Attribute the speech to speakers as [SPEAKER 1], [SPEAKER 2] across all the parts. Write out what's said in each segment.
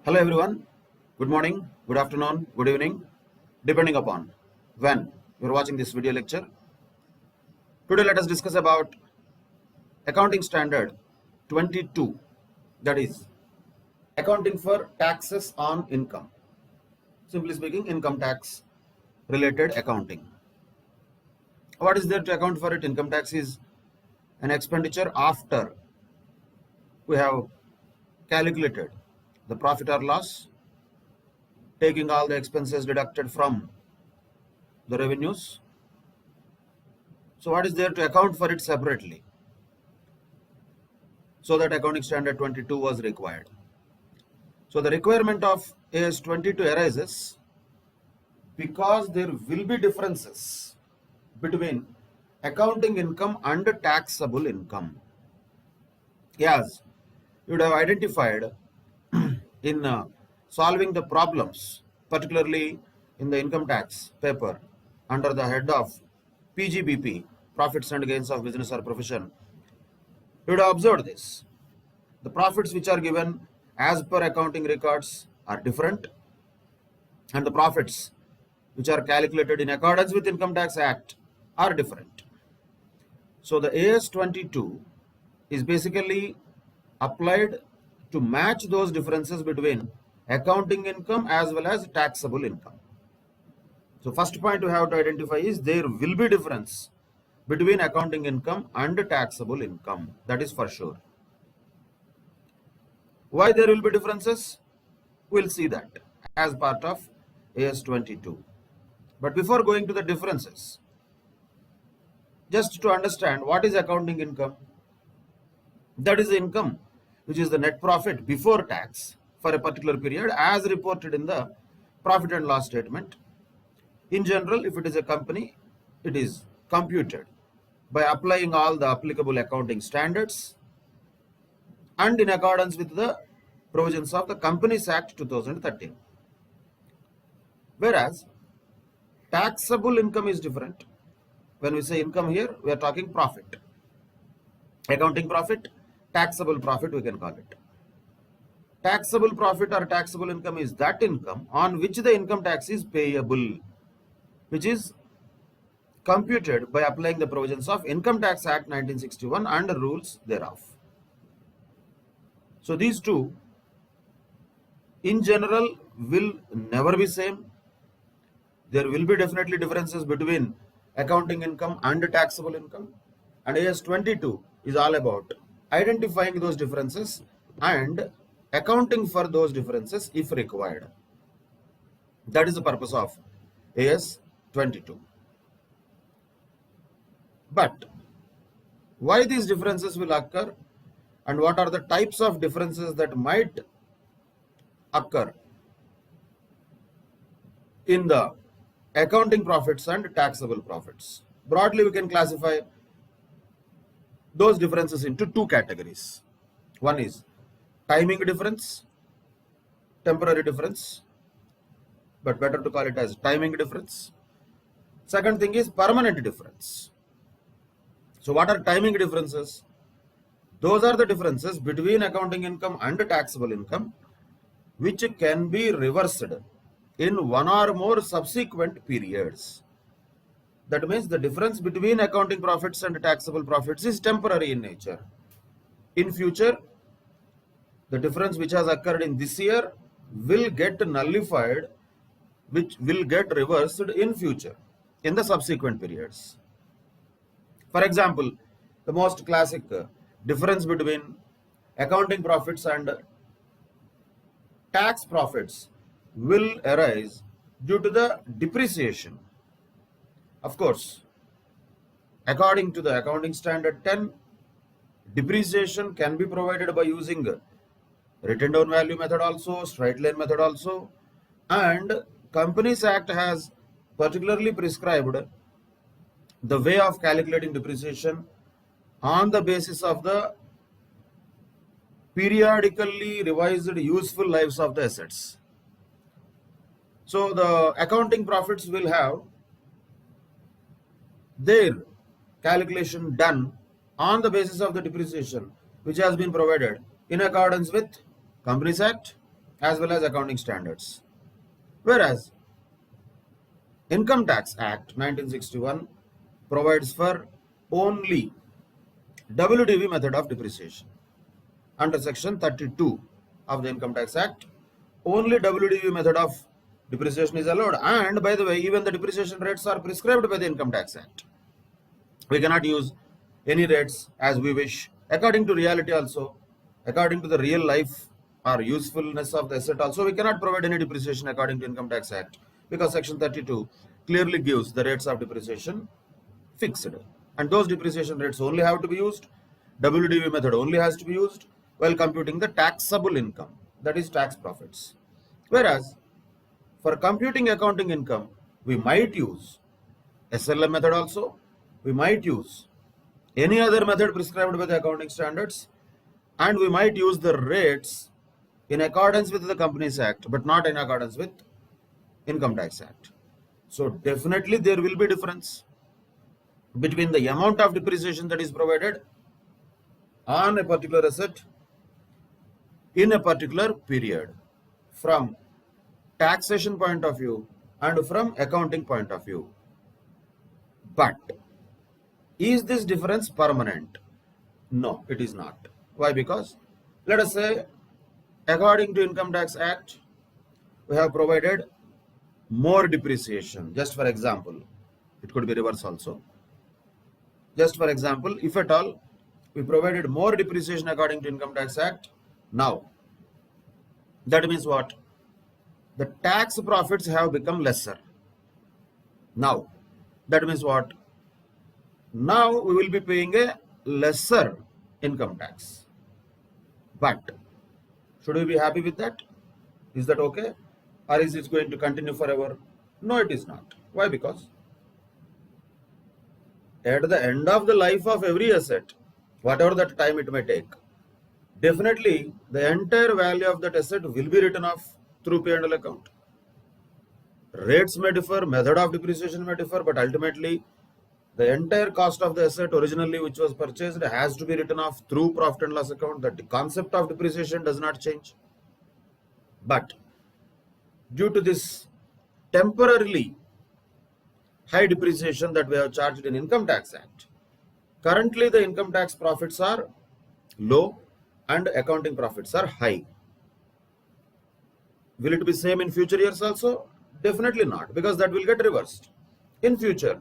[SPEAKER 1] Hello everyone. Good morning, good afternoon, good evening, depending upon when you're watching this video lecture. Today let us discuss about accounting standard 22, that is accounting for taxes on income. Simply speaking, income tax related accounting. What is there to account for it? Income tax is an expenditure after we have calculated the profit or loss, taking all the expenses deducted from the revenues. So what is there to account for it separately? So that accounting standard 22 was required. So the requirement of AS 22 arises because there will be differences between accounting income and taxable income. Yes, you would have identified in solving the problems, particularly in the income tax paper under the head of PGBP, Profits and Gains of Business or Profession, you would have observed this. The profits which are given as per accounting records are different, and the profits which are calculated in accordance with Income Tax Act are different. So the AS 22 is basically applied to match those differences between accounting income as well as taxable income. So first point we have to identify is there will be difference between accounting income and taxable income. That is for sure. Why there will be differences? We'll see that as part of AS 22. But before going to the differences, just to understand what is accounting income, that is the income which is the net profit before tax for a particular period as reported in the profit and loss statement. In general, if it is a company, it is computed by applying all the applicable accounting standards and in accordance with the provisions of the Companies Act 2013. Whereas taxable income is different. When we say income here, we are talking profit. Accounting profit, taxable profit we can call it. Taxable profit or taxable income is that income on which the income tax is payable, which is computed by applying the provisions of Income Tax Act 1961 and the rules thereof. So these two in general will never be same. There will be definitely differences between accounting income and taxable income, and AS 22 is all about identifying those differences and accounting for those differences if required. That is the purpose of AS 22. But why these differences will occur and what are the types of differences that might occur in the accounting profits and taxable profits? Broadly, we can classify those differences into two categories. One is timing difference, temporary difference, but better to call it as timing difference. Second thing is permanent difference. So what are timing differences? Those are the differences between accounting income and taxable income which can be reversed in one or more subsequent periods. That means the difference between accounting profits and taxable profits is temporary in nature. In future, the difference which has occurred in this year will get nullified, which will get reversed in future, in the subsequent periods. For example, the most classic difference between accounting profits and tax profits will arise due to the depreciation. Of course, according to the accounting standard 10, depreciation can be provided by using written down value method also, straight line method also, and Companies Act has particularly prescribed the way of calculating depreciation on the basis of the periodically revised useful lives of the assets. So the accounting profits will have their calculation done on the basis of the depreciation which has been provided in accordance with Companies Act as well as accounting standards. Whereas Income Tax Act 1961 provides for only WDV method of depreciation. Under section 32 of the Income Tax Act, only WDV method of depreciation is allowed, and by the way, even the depreciation rates are prescribed by the Income Tax Act. We cannot use any rates as we wish, according to reality also, according to the real life or usefulness of the asset also, we cannot provide any depreciation according to Income Tax Act, because section 32 clearly gives the rates of depreciation fixed, and those depreciation rates only have to be used, WDV method only has to be used while computing the taxable income, that is tax profits. Whereas for computing accounting income, we might use SLM method also, we might use any other method prescribed by the accounting standards, and we might use the rates in accordance with the Companies Act, but not in accordance with Income Tax Act. So definitely there will be difference between the amount of depreciation that is provided on a particular asset in a particular period, from taxation point of view and from accounting point of view. But is this difference permanent? No, it is not. Why? Because let us say, according to Income Tax Act, we have provided more depreciation. Just for example, it could be reverse also. Just for example, if at all we provided more depreciation according to Income Tax Act, now that means what? The tax profits have become lesser. Now that means what? Now we will be paying a lesser income tax. But should we be happy with that? Is that okay? Or is it going to continue forever? No, it is not. Why? Because at the end of the life of every asset, whatever that time it may take, definitely the entire value of that asset will be written off through P&L account. Rates may differ, method of depreciation may differ, but ultimately the entire cost of the asset originally which was purchased has to be written off through profit and loss account. That the concept of depreciation does not change. But due to this temporarily high depreciation that we have charged in Income Tax Act, currently the income tax profits are low and accounting profits are high. Will it be same in future years also? Definitely not, because that will get reversed. In future,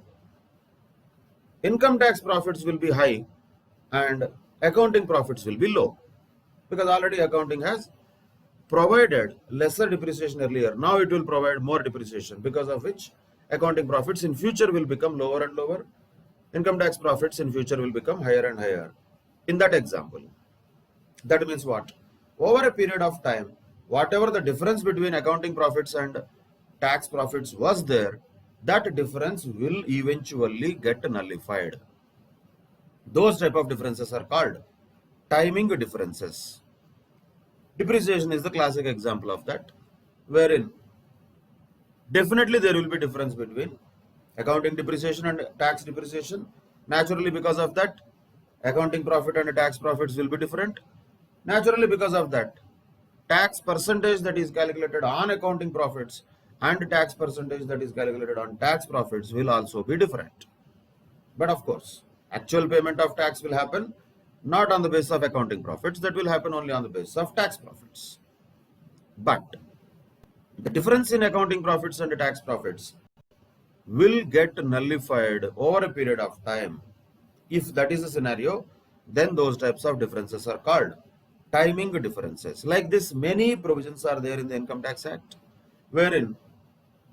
[SPEAKER 1] income tax profits will be high and accounting profits will be low, because already accounting has provided lesser depreciation earlier. Now it will provide more depreciation, because of which accounting profits in future will become lower and lower. Income tax profits in future will become higher and higher. In that example, that means what? Over a period of time, whatever the difference between accounting profits and tax profits was there, that difference will eventually get nullified. Those type of differences are called timing differences. Depreciation is the classic example of that, wherein definitely there will be difference between accounting depreciation and tax depreciation. Naturally, because of that, accounting profit and tax profits will be different. Naturally, because of that, tax percentage that is calculated on accounting profits and tax percentage that is calculated on tax profits will also be different. But of course, actual payment of tax will happen not on the basis of accounting profits, that will happen only on the basis of tax profits. But the difference in accounting profits and tax profits will get nullified over a period of time. If that is the scenario, then those types of differences are called timing differences. Like this, many provisions are there in the Income Tax Act, wherein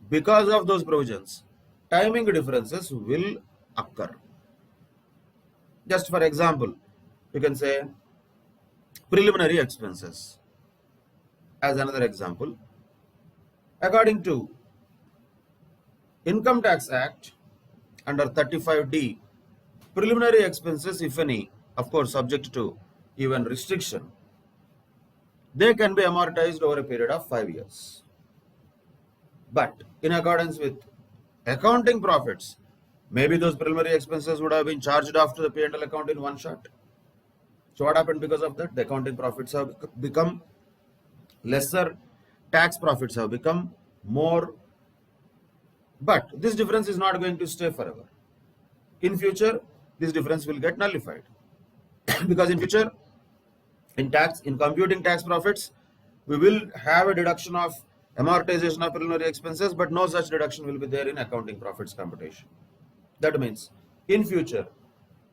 [SPEAKER 1] because of those provisions, timing differences will occur. Just for example, you can say preliminary expenses as another example. According to Income Tax Act, under 35D, preliminary expenses, if any, of course subject to even restriction, they can be amortized over a period of 5 years. But in accordance with accounting profits, maybe those preliminary expenses would have been charged off to the P&L account in one shot. So what happened because of that? The accounting profits have become lesser tax profits have become more, but this difference is not going to stay forever. In future, this difference will get nullified because in future, in computing tax profits, we will have a deduction of amortization of preliminary expenses, but no such deduction will be there in accounting profits computation. That means in future,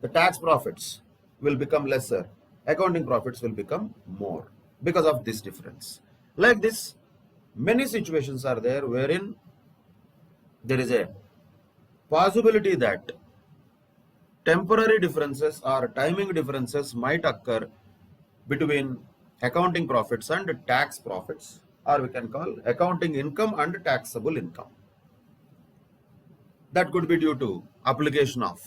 [SPEAKER 1] the tax profits will become lesser, accounting profits will become more because of this difference. Like this, many situations are there wherein there is a possibility that temporary differences or timing differences might occur between accounting profits and tax profits, or we can call accounting income and taxable income. That could be due to application of,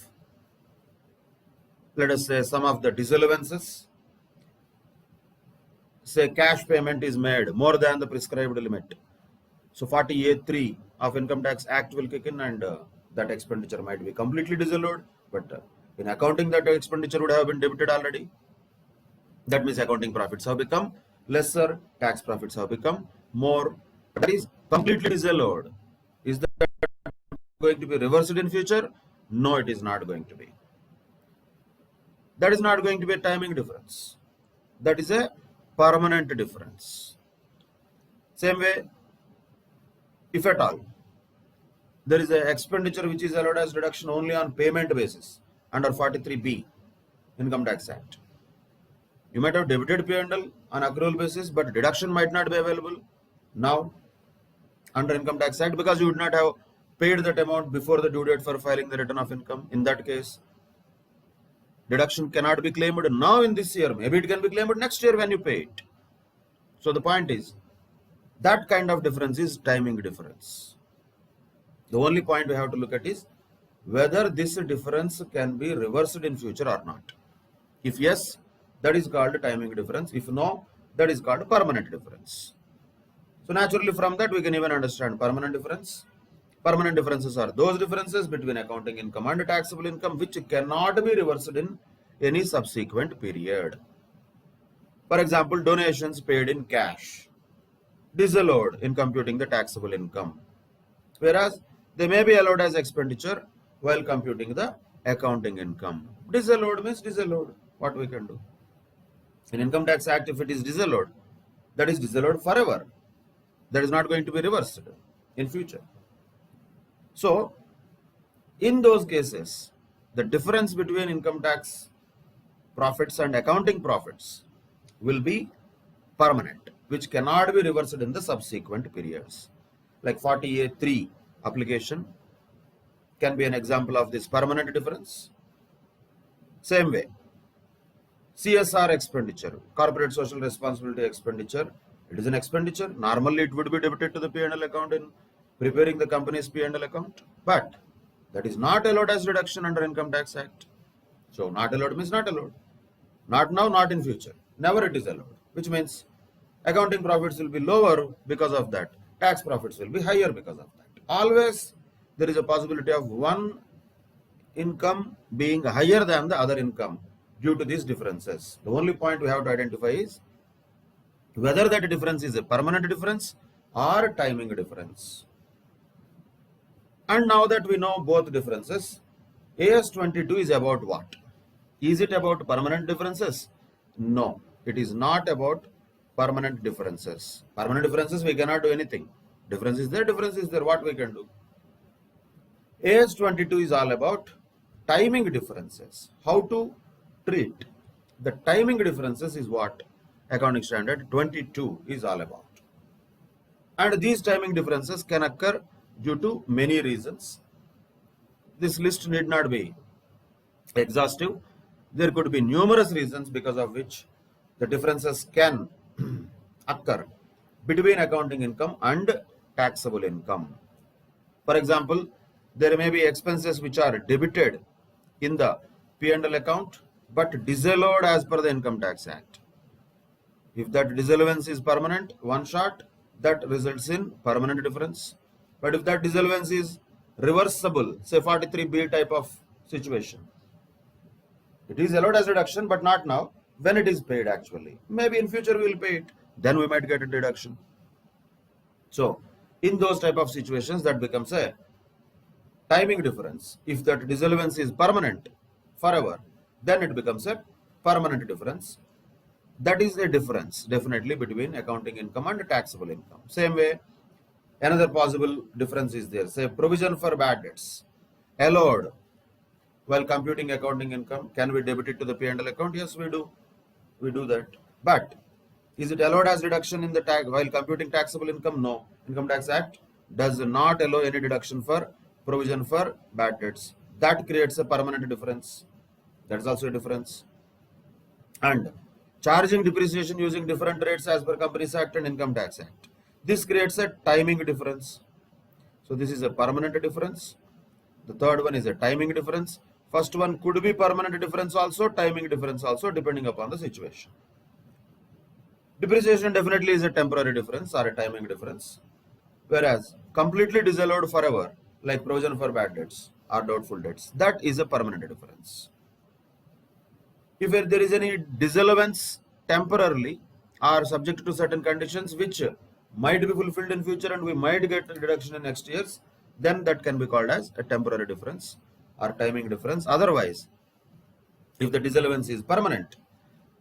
[SPEAKER 1] let us say, some of the disallowances. Say cash payment is made more than the prescribed limit. So 48(3) of Income Tax Act will kick in, and that expenditure might be completely disallowed. But in accounting, that expenditure would have been debited already. That means accounting profits have become lesser, tax profits have become more. That is completely disallowed. Is that going to be reversed in future? No, it is not going to be. That is not going to be a timing difference. That is a permanent difference. Same way, if at all there is an expenditure which is allowed as deduction only on payment basis under 43B Income Tax Act, you might have debited P&L on accrual basis, but deduction might not be available now under Income Tax Act because you would not have paid that amount before the due date for filing the return of income. In that case, deduction cannot be claimed now in this year. Maybe it can be claimed next year when you pay it. So the point is, that kind of difference is timing difference. The only point we have to look at is whether this difference can be reversed in future or not. If yes, that is called timing difference. If no, that is called permanent difference. So naturally from that we can even understand permanent difference. Permanent differences are those differences between accounting income and taxable income which cannot be reversed in any subsequent period. For example, donations paid in cash, disallowed in computing the taxable income, whereas they may be allowed as expenditure while computing the accounting income. Disallowed means disallowed. What we can do? In Income Tax Act, if it is disallowed, that is disallowed forever. That is not going to be reversed in future. So, in those cases, the difference between income tax profits and accounting profits will be permanent, which cannot be reversed in the subsequent periods. Like 48(3) application can be an example of this permanent difference. Same way, CSR expenditure, corporate social responsibility expenditure, it is an expenditure. Normally it would be debited to the P&L account in preparing the company's P&L account, but that is not allowed as deduction under Income Tax Act. So not allowed means not allowed. Not now, not in future. Never it is allowed, which means accounting profits will be lower because of that. Tax profits will be higher because of that. Always there is a possibility of one income being higher than the other income due to these differences. The only point we have to identify is whether that difference is a permanent difference or timing difference. And now that we know both differences, AS22 is about what? Is it about permanent differences? No, it is not about permanent differences. Permanent differences, we cannot do anything. Difference is there, what we can do? AS22 is all about timing differences. How to treat the timing differences is what accounting standard 22 is all about. And these timing differences can occur due to many reasons. This list need not be exhaustive. There could be numerous reasons because of which the differences can occur between accounting income and taxable income. For example, there may be expenses which are debited in the P&L account but disallowed as per the Income Tax Act. If that disallowance is permanent, one shot, that results in permanent difference. But if that disallowance is reversible, say 43B type of situation, it is allowed as deduction but not now, when it is paid actually. Maybe in future we will pay it, then we might get a deduction. So in those type of situations, that becomes a timing difference. If that dissolvency is permanent forever, then it becomes a permanent difference. That is a difference definitely between accounting income and taxable income. Same way, another possible difference is there. Say provision for bad debts allowed while computing accounting income. Can we debit it to the P&L account? Yes, we do. We do that. But is it allowed as deduction in the tax while computing taxable income? No. Income Tax Act does not allow any deduction for provision for bad debts. That creates a permanent difference. That is also a difference. And charging depreciation using different rates as per Companies Act and Income Tax Act. This creates a timing difference. So this is a permanent difference. The third one is a timing difference. First one could be permanent difference also, timing difference also, depending upon the situation. Depreciation definitely is a temporary difference or a timing difference, whereas completely disallowed forever, like provision for bad debts or doubtful debts, that is a permanent difference. If there is any disallowance temporarily or subject to certain conditions which might be fulfilled in future and we might get a deduction in next years, then that can be called as a temporary difference or timing difference. Otherwise, if the disallowance is permanent,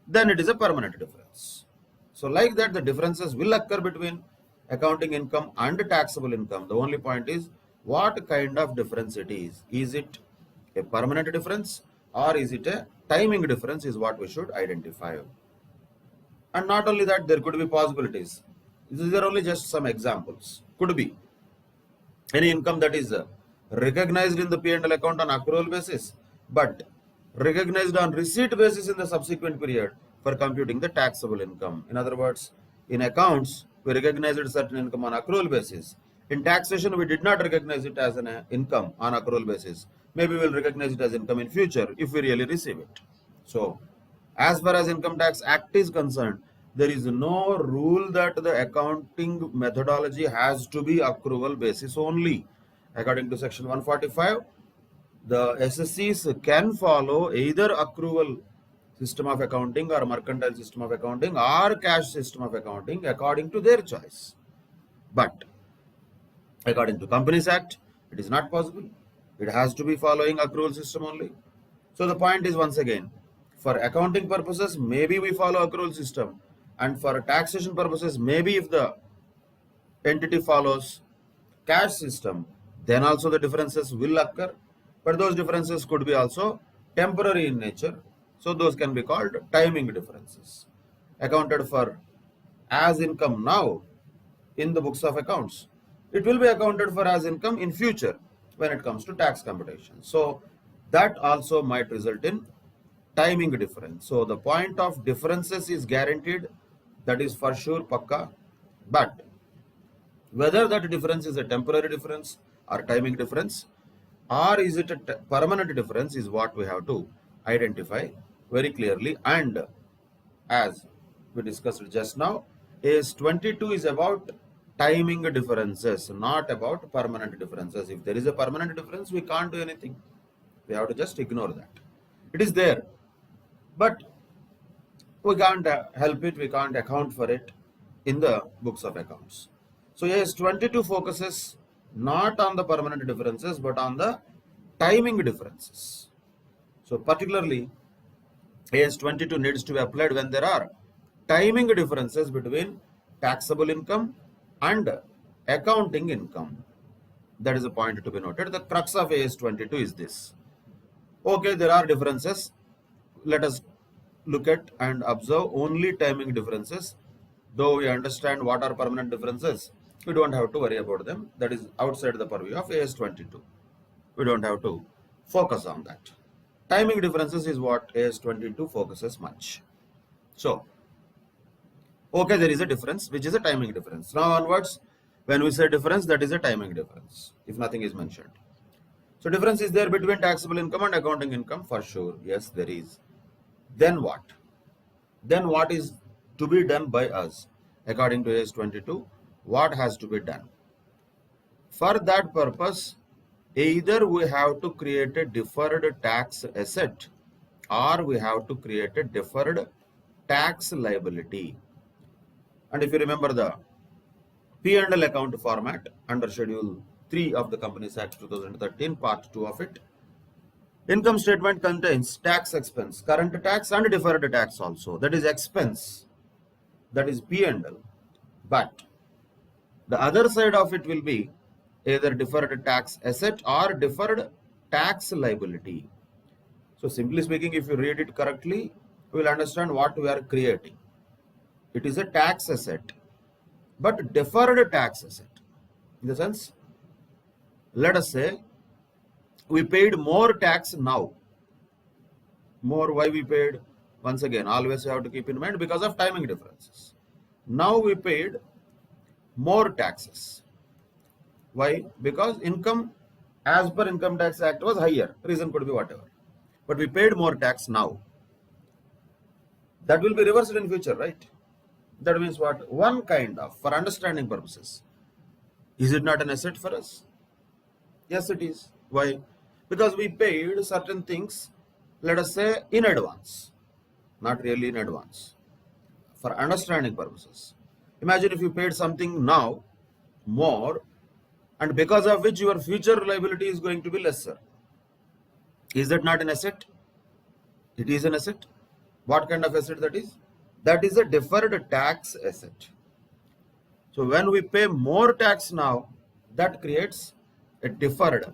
[SPEAKER 1] then it is a permanent difference. So like that, the differences will occur between accounting income and taxable income. The only point is what kind of difference it is. Is it a permanent difference or is it a timing difference is what we should identify. And not only that, there could be possibilities. These are only just some examples. Could be any income that is recognized in the P&L account on accrual basis, but recognized on receipt basis in the subsequent period for computing the taxable income. In other words, in accounts, we recognized certain income on accrual basis. In taxation, we did not recognize it as an income on accrual basis. Maybe we'll recognize it as income in future if we really receive it. So, as far as Income Tax Act is concerned, there is no rule that the accounting methodology has to be accrual basis only. According to section 145, the SSCs can follow either accrual system of accounting or mercantile system of accounting or cash system of accounting according to their choice. But according to Companies Act, it is not possible. It has to be following accrual system only. So the point is, once again, for accounting purposes, maybe we follow accrual system, and for taxation purposes, maybe if the entity follows cash system, then also the differences will occur. But those differences could be also temporary in nature. So those can be called timing differences. Accounted for as income now in the books of accounts, it will be accounted for as income in future when it comes to tax computation. So that also might result in timing difference. So the point of differences is guaranteed, that is for sure pakka. But whether that difference is a temporary difference or timing difference or is it a permanent difference is what we have to identify very clearly. And as we discussed just now, AS 22 is about timing differences, not about permanent differences. If there is a permanent difference, we can't do anything. We have to just ignore that. It is there, but we can't help it, we can't account for it in the books of accounts. So AS 22 focuses not on the permanent differences, but on the timing differences. So particularly, AS 22 needs to be applied when there are timing differences between taxable income and accounting income. That is a point to be noted. The crux of AS 22 is this. Okay, there are differences. Let us look at and observe only timing differences. Though we understand what are permanent differences, we don't have to worry about them. That is outside the purview of AS 22. We don't have to focus on that. Timing differences is what AS 22 focuses much. So, okay, there is a difference, which is a timing difference. Now onwards, when we say difference, that is a timing difference, if nothing is mentioned. So difference is there between taxable income and accounting income, for sure. Yes, there is. Then what? Then what is to be done by us? According to AS 22, what has to be done? For that purpose, either we have to create a deferred tax asset or we have to create a deferred tax liability. And if you remember the P&L account format under Schedule 3 of the Companies Act 2013, Part 2 of it. Income statement contains tax expense, current tax and deferred tax also. That is expense, that is P&L. But the other side of it will be either deferred tax asset or deferred tax liability. So simply speaking, if you read it correctly, we will understand what we are creating. It is a tax asset, but deferred tax asset. In the sense, let us say we paid more tax now. More, why we paid? Once again, always you have to keep in mind, because of timing differences. Now we paid more taxes. Why? Because income as per Income Tax Act was higher. Reason could be whatever. But we paid more tax now. That will be reversed in future, right? That means what? One kind of, for understanding purposes. Is it not an asset for us? Yes, it is. Why? Because we paid certain things, let us say, in advance. Not really in advance. For understanding purposes. Imagine if you paid something now, more, and because of which your future liability is going to be lesser. Is that not an asset? It is an asset. What kind of asset that is? That is a deferred tax asset. So when we pay more tax now, that creates a deferred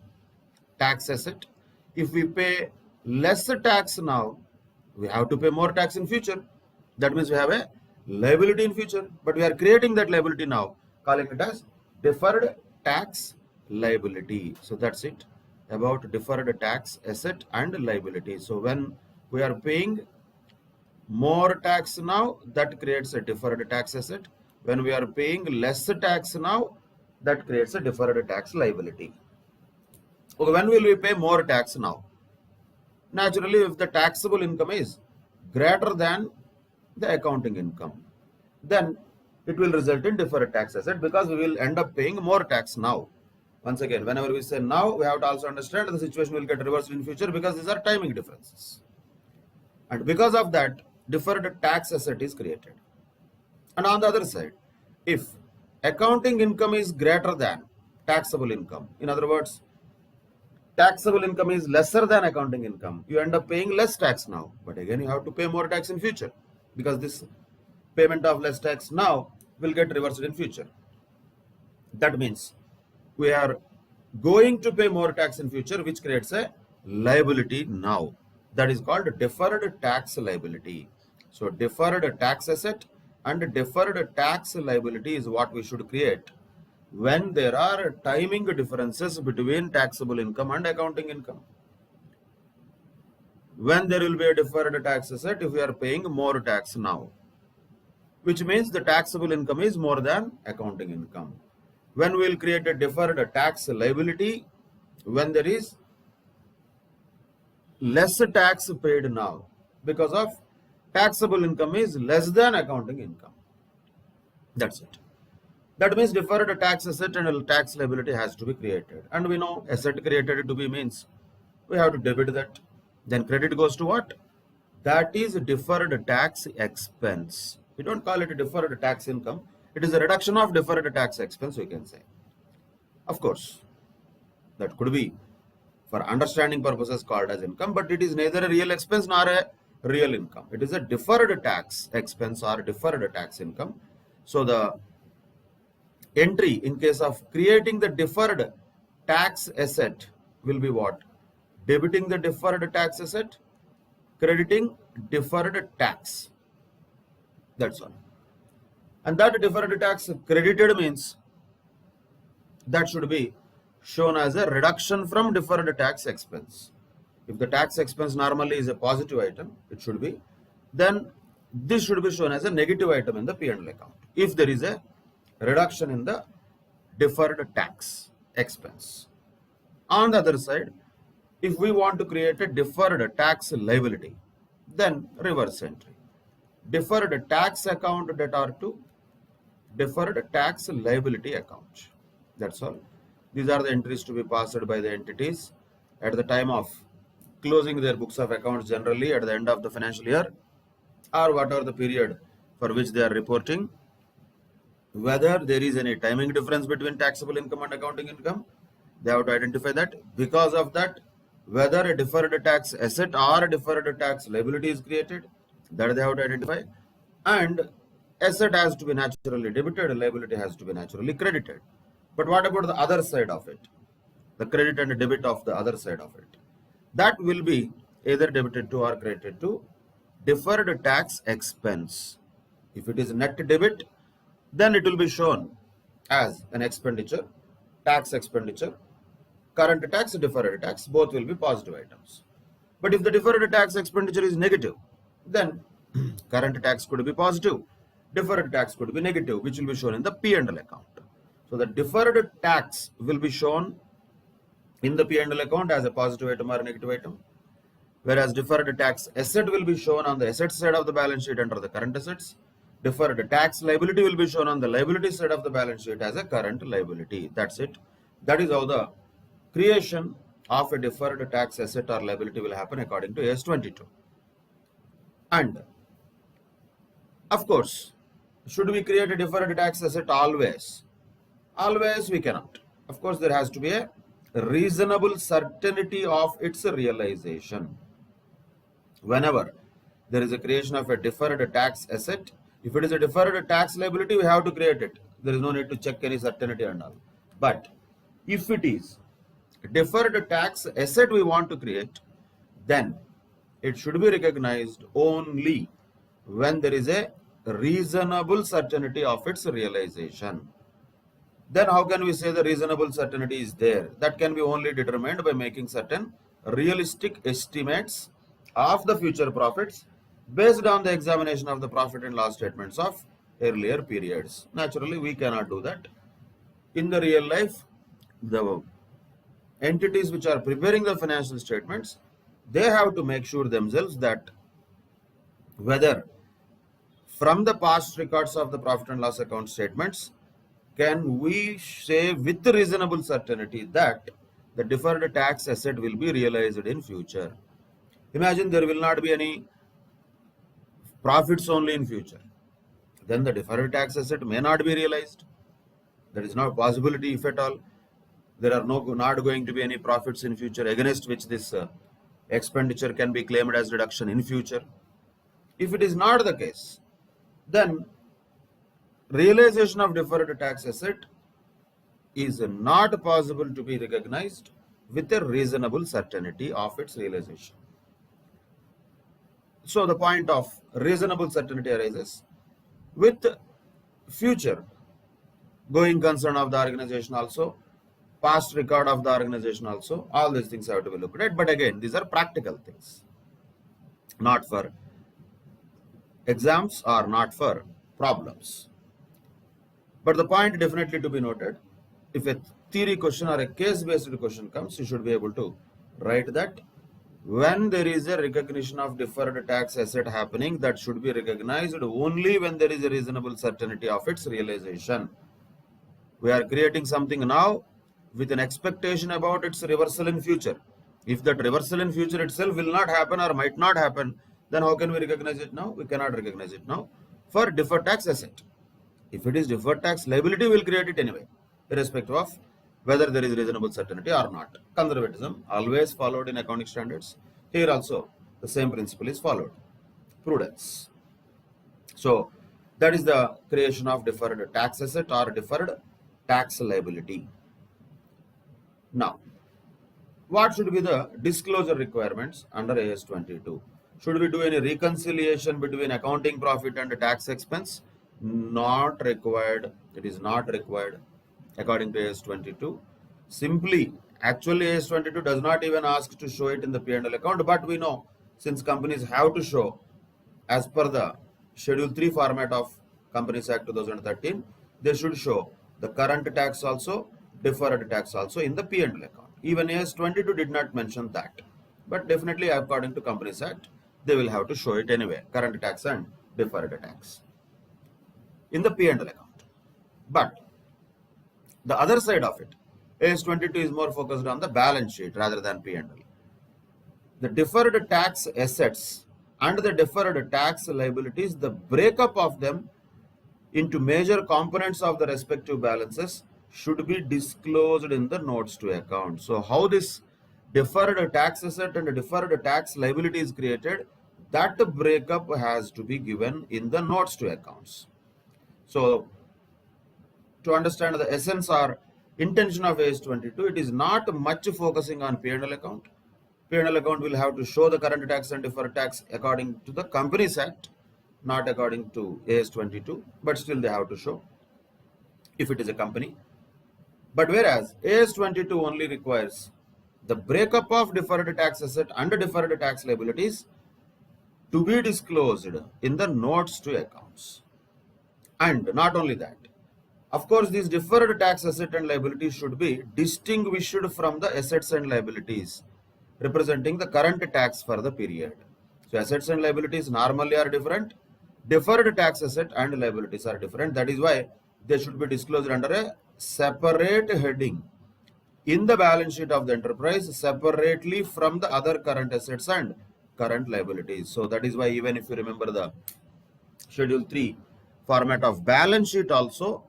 [SPEAKER 1] tax asset. If we pay less tax now, we have to pay more tax in future. That means we have a liability in future, but we are creating that liability now, calling it as deferred tax liability. So that's it about deferred tax asset and liability. So when we are paying more tax now, that creates a deferred tax asset. When we are paying less tax now, that creates a deferred tax liability. Okay, when will we pay more tax now? Naturally, if the taxable income is greater than the accounting income, then it will result in deferred tax asset, because we will end up paying more tax now. Once again, whenever we say now, we have to also understand the situation will get reversed in future, because these are timing differences. And because of that, deferred tax asset is created. And on the other side, if accounting income is greater than taxable income, in other words, taxable income is lesser than accounting income, you end up paying less tax now, but again you have to pay more tax in future, because this payment of less tax now will get reversed in future. That means we are going to pay more tax in future, which creates a liability now. That is called deferred tax liability. So deferred tax asset and deferred tax liability is what we should create when there are timing differences between taxable income and accounting income. When there will be a deferred tax asset, if we are paying more tax now, which means the taxable income is more than accounting income. When we will create a deferred tax liability, when there is less tax paid now, because of taxable income is less than accounting income. That's it. That means deferred tax asset and tax liability has to be created. And we know asset created to be means we have to debit that. Then credit goes to what? That is deferred tax expense. We don't call it a deferred tax income. It is a reduction of deferred tax expense, we can say. Of course, that could be for understanding purposes called as income, but it is neither a real expense nor a real income. It is a deferred tax expense or deferred tax income. So the entry in case of creating the deferred tax asset will be what? Debiting the deferred tax asset, crediting deferred tax. That's all. And that deferred tax credited means that should be shown as a reduction from deferred tax expense. If the tax expense normally is a positive item, it should be, then this should be shown as a negative item in the P&L account if there is a reduction in the deferred tax expense. On the other side, if we want to create a deferred tax liability, then reverse entry. Deferred tax account debtor to deferred tax liability account. That's all. These are the entries to be passed by the entities at the time of closing their books of accounts, generally at the end of the financial year or whatever the period for which they are reporting. whether there is any timing difference between taxable income and accounting income. They have to identify that. Because of that, whether a deferred tax asset or a deferred tax liability is created, that they have to identify. And asset has to be naturally debited, liability has to be naturally credited. But what about the other side of it? The credit and debit of the other side of it. That will be either debited to or credited to deferred tax expense. If it is net debit, then it will be shown as an expenditure, tax expenditure, current tax, deferred tax, both will be positive items. But if the deferred tax expenditure is negative, then current tax could be positive, deferred tax could be negative, which will be shown in the P&L account. So the deferred tax will be shown in the P&L account as a positive item or a negative item, whereas deferred tax asset will be shown on the asset side of the balance sheet under the current assets. Deferred tax liability will be shown on the liability side of the balance sheet as a current liability. That's it. That is how the creation of a deferred tax asset or liability will happen according to AS 22. And of course, should we create a deferred tax asset always? Always we cannot. Of course, there has to be a reasonable certainty of its realization. Whenever there is a creation of a deferred tax asset, if it is a deferred tax liability, we have to create it. There is no need to check any certainty and all. But if it is a deferred tax asset we want to create, then it should be recognized only when there is a reasonable certainty of its realization. Then how can we say the reasonable certainty is there? That can be only determined by making certain realistic estimates of the future profits based on the examination of the profit and loss statements of earlier periods. Naturally, we cannot do that. In the real life, the entities which are preparing the financial statements, they have to make sure themselves that whether from the past records of the profit and loss account statements, can we say with reasonable certainty that the deferred tax asset will be realized in future? Imagine there will not be any profits only in future. Then the deferred tax asset may not be realized. There is no possibility, if at all. There are not going to be any profits in future against which this expenditure can be claimed as deduction in future. If it is not the case, then realization of deferred tax asset is not possible to be recognized with a reasonable certainty of its realization. So the point of reasonable certainty arises with future going concern of the organization also, past record of the organization also. All these things have to be looked at. But again, these are practical things, not for exams or not for problems. But the point definitely to be noted, if a theory question or a case-based question comes, you should be able to write that when there is a recognition of deferred tax asset happening, that should be recognized only when there is a reasonable certainty of its realization. We are creating something now with an expectation about its reversal in future. If that reversal in future itself will not happen or might not happen, then how can we recognize it now? We cannot recognize it now for deferred tax asset. If it is deferred tax liability, we will create it anyway, irrespective of whether there is reasonable certainty or not. Conservatism always followed in accounting standards. Here also the same principle is followed. Prudence. So that is the creation of deferred tax asset or deferred tax liability. Now, what should be the disclosure requirements under AS 22? Should we do any reconciliation between accounting profit and tax expense? Not required. It is not required according to AS 22. Simply, actually AS 22 does not even ask to show it in the P&L account, but we know since companies have to show as per the Schedule 3 format of Companies Act 2013, they should show the current tax also, deferred tax also in the P&L account. Even AS 22 did not mention that, but definitely according to Companies Act, they will have to show it anyway, current tax and deferred tax in the P&L account. But the other side of it, AS 22 is more focused on the balance sheet rather than P&L. The deferred tax assets and the deferred tax liabilities, the breakup of them into major components of the respective balances should be disclosed in the notes to account. So how this deferred tax asset and deferred tax liability is created, that breakup has to be given in the notes to accounts. So to understand the essence or intention of AS 22, it is not much focusing on P&L account. P&L account will have to show the current tax and deferred tax according to the Companies Act, not according to AS 22, but still they have to show if it is a company. But whereas AS 22 only requires the breakup of deferred tax asset and deferred tax liabilities to be disclosed in the notes to accounts. And not only that, of course, these deferred tax asset and liabilities should be distinguished from the assets and liabilities representing the current tax for the period. So assets and liabilities normally are different. Deferred tax asset and liabilities are different. That is why they should be disclosed under a separate heading in the balance sheet of the enterprise separately from the other current assets and current liabilities. So that is why even if you remember the Schedule 3 format of balance sheet also,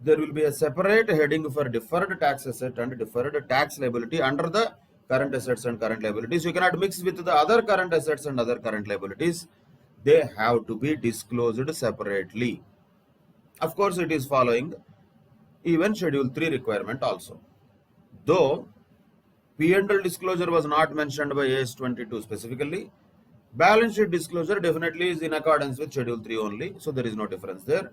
[SPEAKER 1] there will be a separate heading for deferred tax asset and deferred tax liability under the current assets and current liabilities. You cannot mix with the other current assets and other current liabilities. They have to be disclosed separately. Of course, it is following even Schedule 3 requirement also. Though P&L disclosure was not mentioned by AS 22 specifically, balance sheet disclosure definitely is in accordance with Schedule 3 only, so there is no difference there.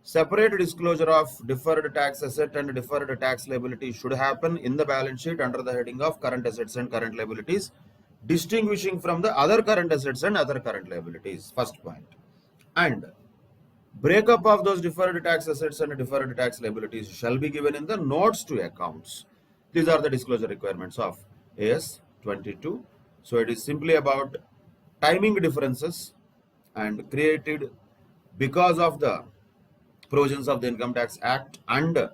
[SPEAKER 1] Separate disclosure of deferred tax asset and deferred tax liability should happen in the balance sheet under the heading of current assets and current liabilities, distinguishing from the other current assets and other current liabilities. First point. And breakup of those deferred tax assets and deferred tax liabilities shall be given in the notes to accounts. These are the disclosure requirements of AS 22. So it is simply about timing differences and created because of the provisions of the Income Tax Act and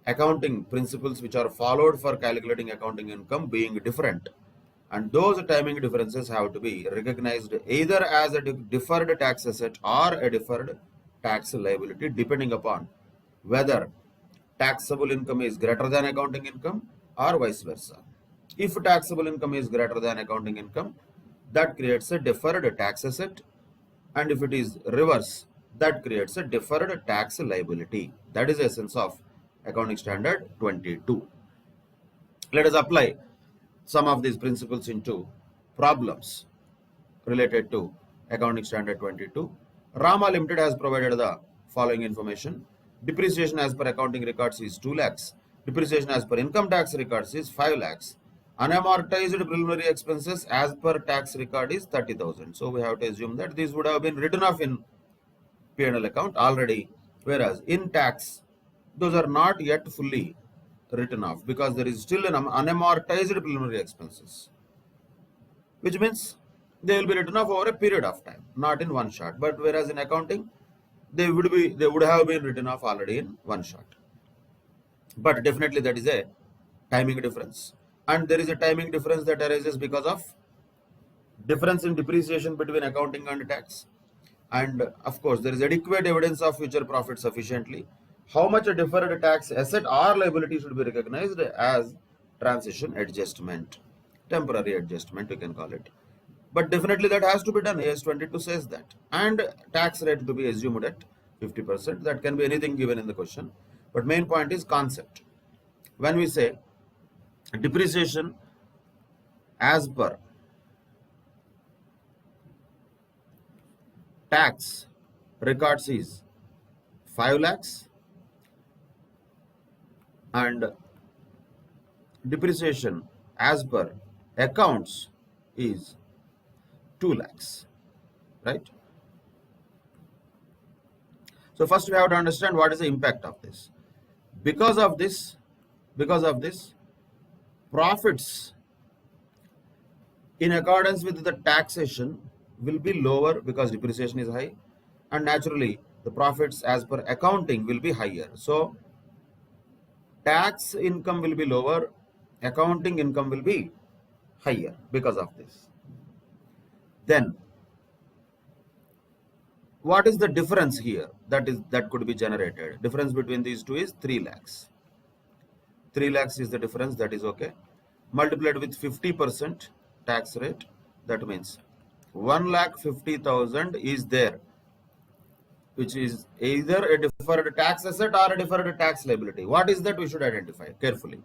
[SPEAKER 1] accounting principles which are followed for calculating accounting income being different. And those timing differences have to be recognized either as a deferred tax asset or a deferred tax liability, depending upon whether taxable income is greater than accounting income or vice versa. If taxable income is greater than accounting income, that creates a deferred tax asset, and if it is reverse, that creates a deferred tax liability. That is the essence of Accounting Standard 22. Let us apply some of these principles into problems related to Accounting Standard 22. Rama Limited has provided the following information. Depreciation as per accounting records is 2 lakhs. Depreciation as per income tax records is 5 lakhs. Unamortized preliminary expenses as per tax record is 30,000. So we have to assume that these would have been written off in P&L account already, whereas in tax, those are not yet fully written off because there is still an unamortized preliminary expenses, which means they will be written off over a period of time, not in one shot. But whereas in accounting, they would have been written off already in one shot. But definitely that is a timing difference, and there is a timing difference that arises because of difference in depreciation between accounting and tax. And of course, there is adequate evidence of future profit sufficiently. How much a deferred tax asset or liability should be recognized as transition adjustment, temporary adjustment, you can call it. But definitely that has to be done. AS 22 says that. And tax rate to be assumed at 50%. That can be anything given in the question. But main point is concept. When we say depreciation as per tax records is 5 lakhs and depreciation as per accounts is 2 lakhs, right? So first we have to understand what is the impact of this. Because of this, profits in accordance with the taxation will be lower because depreciation is high, and naturally the profits as per accounting will be higher. So tax income will be lower, accounting income will be higher because of this. Then what is the difference here that could be generated? Difference between these two is 3 lakhs. 3 lakhs is the difference, that is okay. Multiplied with 50% tax rate, that means 1,50,000 is there, which is either a deferred tax asset or a deferred tax liability. What is that? We should identify carefully.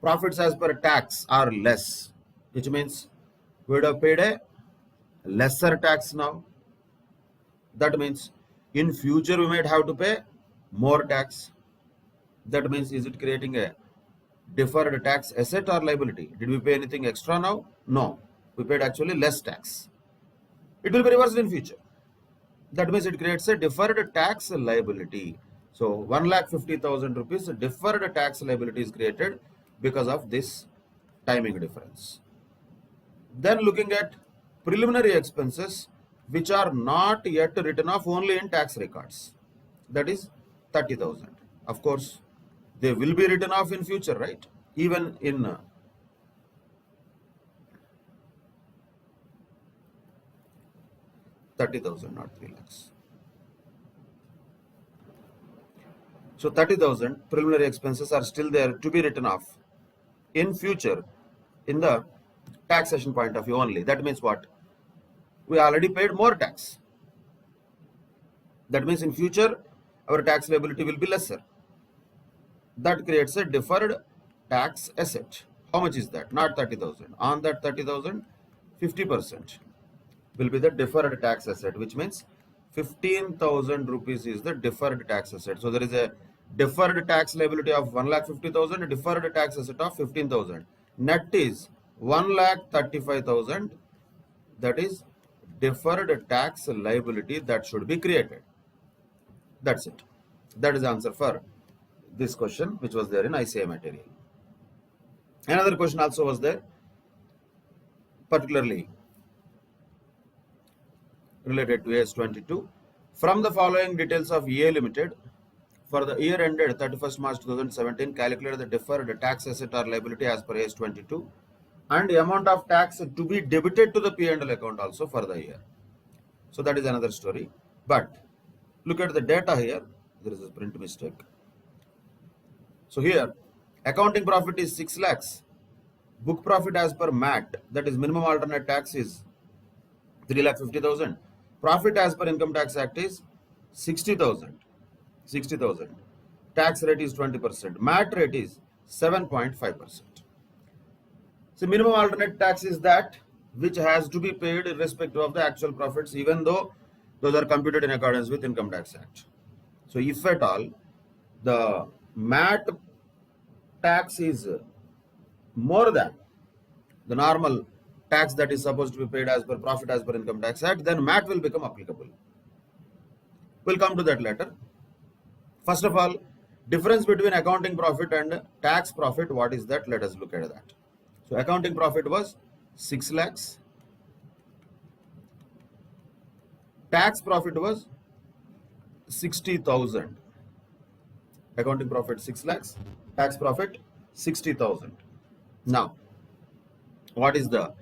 [SPEAKER 1] Profits as per tax are less, which means we would have paid a lesser tax now. That means in future we might have to pay more tax. That means, is it creating a deferred tax asset or liability? Did we pay anything extra now? No, we paid actually less tax. It will be reversed in future. That means it creates a deferred tax liability. So 1,50,000 rupees deferred tax liability is created because of this timing difference. Then looking at preliminary expenses which are not yet written off, only in tax records, that is 30,000. Of course, they will be written off in future, right? Even in 30,000, not 3 lakhs. So 30,000 preliminary expenses are still there to be written off in future in the taxation point of view only. That means what? We already paid more tax. That means in future our tax liability will be lesser. That creates a deferred tax asset. How much is that? Not 30,000. On that 30,000, 50% will be the deferred tax asset, which means 15,000 rupees is the deferred tax asset. So there is a deferred tax liability of 1,50,000, a deferred tax asset of 15,000. Net is 1,35,000. That is deferred tax liability that should be created. That's it. That is the answer for this question, which was there in ICI material. Another question also was there, particularly related to AS22. From the following details of EA Limited, for the year ended 31st March 2017, calculate the deferred tax asset or liability as per AS22 and the amount of tax to be debited to the P&L account also for the year. So that is another story. But look at the data here. There is a print mistake. So here, accounting profit is 6 lakhs. Book profit as per MAT, that is minimum alternate tax, is 3,50,000. Profit as per Income Tax Act is 60,000. 60,000. Tax rate is 20%. MAT rate is 7.5%. So minimum alternate tax is that which has to be paid irrespective of the actual profits, even though those are computed in accordance with Income Tax Act. So if at all the MAT tax is more than the normal tax that is supposed to be paid as per profit as per Income Tax Act, then MAT will become applicable. We'll come to that later. First of all, difference between accounting profit and tax profit, what is that? Let us look at that. So accounting profit was 6 lakhs. Tax profit was 60,000. Accounting profit 6 lakhs. Tax profit 60,000. Now, what is the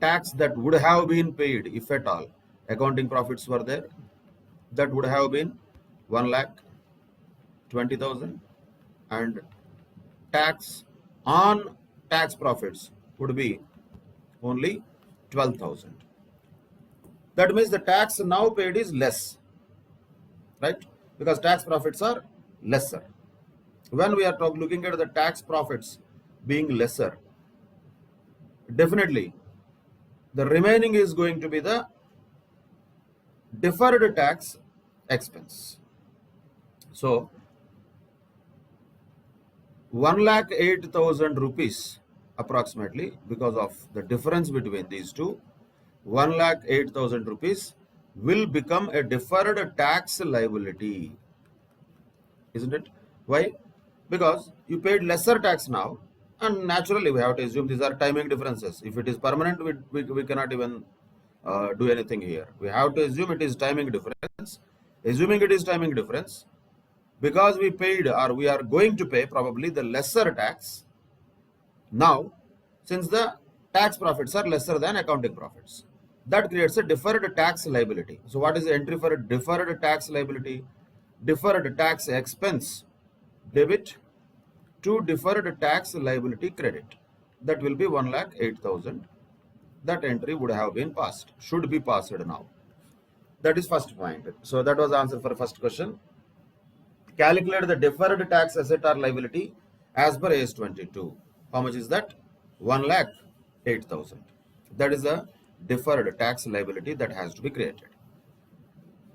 [SPEAKER 1] tax that would have been paid if at all accounting profits were there? That would have been 1,20,000, and tax on tax profits would be only 12,000. That means the tax now paid is less, right? Because tax profits are lesser. When we are looking at the tax profits being lesser, definitely the remaining is going to be the deferred tax expense. So 1,08,000 rupees approximately, because of the difference between these two, 1,08,000 rupees will become a deferred tax liability, isn't it? Why? Because you paid lesser tax now, and naturally we have to assume these are timing differences. If it is permanent, we cannot even do anything here. We have to assume it is timing difference. Assuming it is timing difference, because we paid or we are going to pay probably the lesser tax, now since the tax profits are lesser than accounting profits. That creates a deferred tax liability. So what is the entry for a deferred tax liability? Deferred tax expense debit to deferred tax liability credit. That will be 1,08,000. That entry would have been passed, should be passed now. That is first point. So that was the answer for first question. Calculate the deferred tax asset or liability as per AS 22. How much is that? 1,08,000. That is the deferred tax liability that has to be created.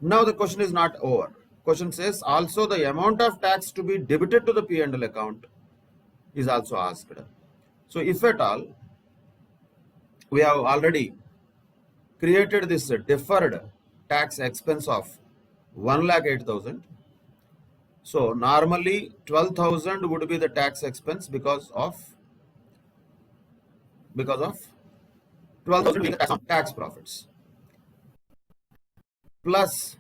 [SPEAKER 1] Now the question is not over. Question says also the amount of tax to be debited to the P&L account is also asked. So if at all we have already created this deferred tax expense of 1,08,000. So normally 12,000 would be the tax expense because of 12,000 being the tax profits. Plus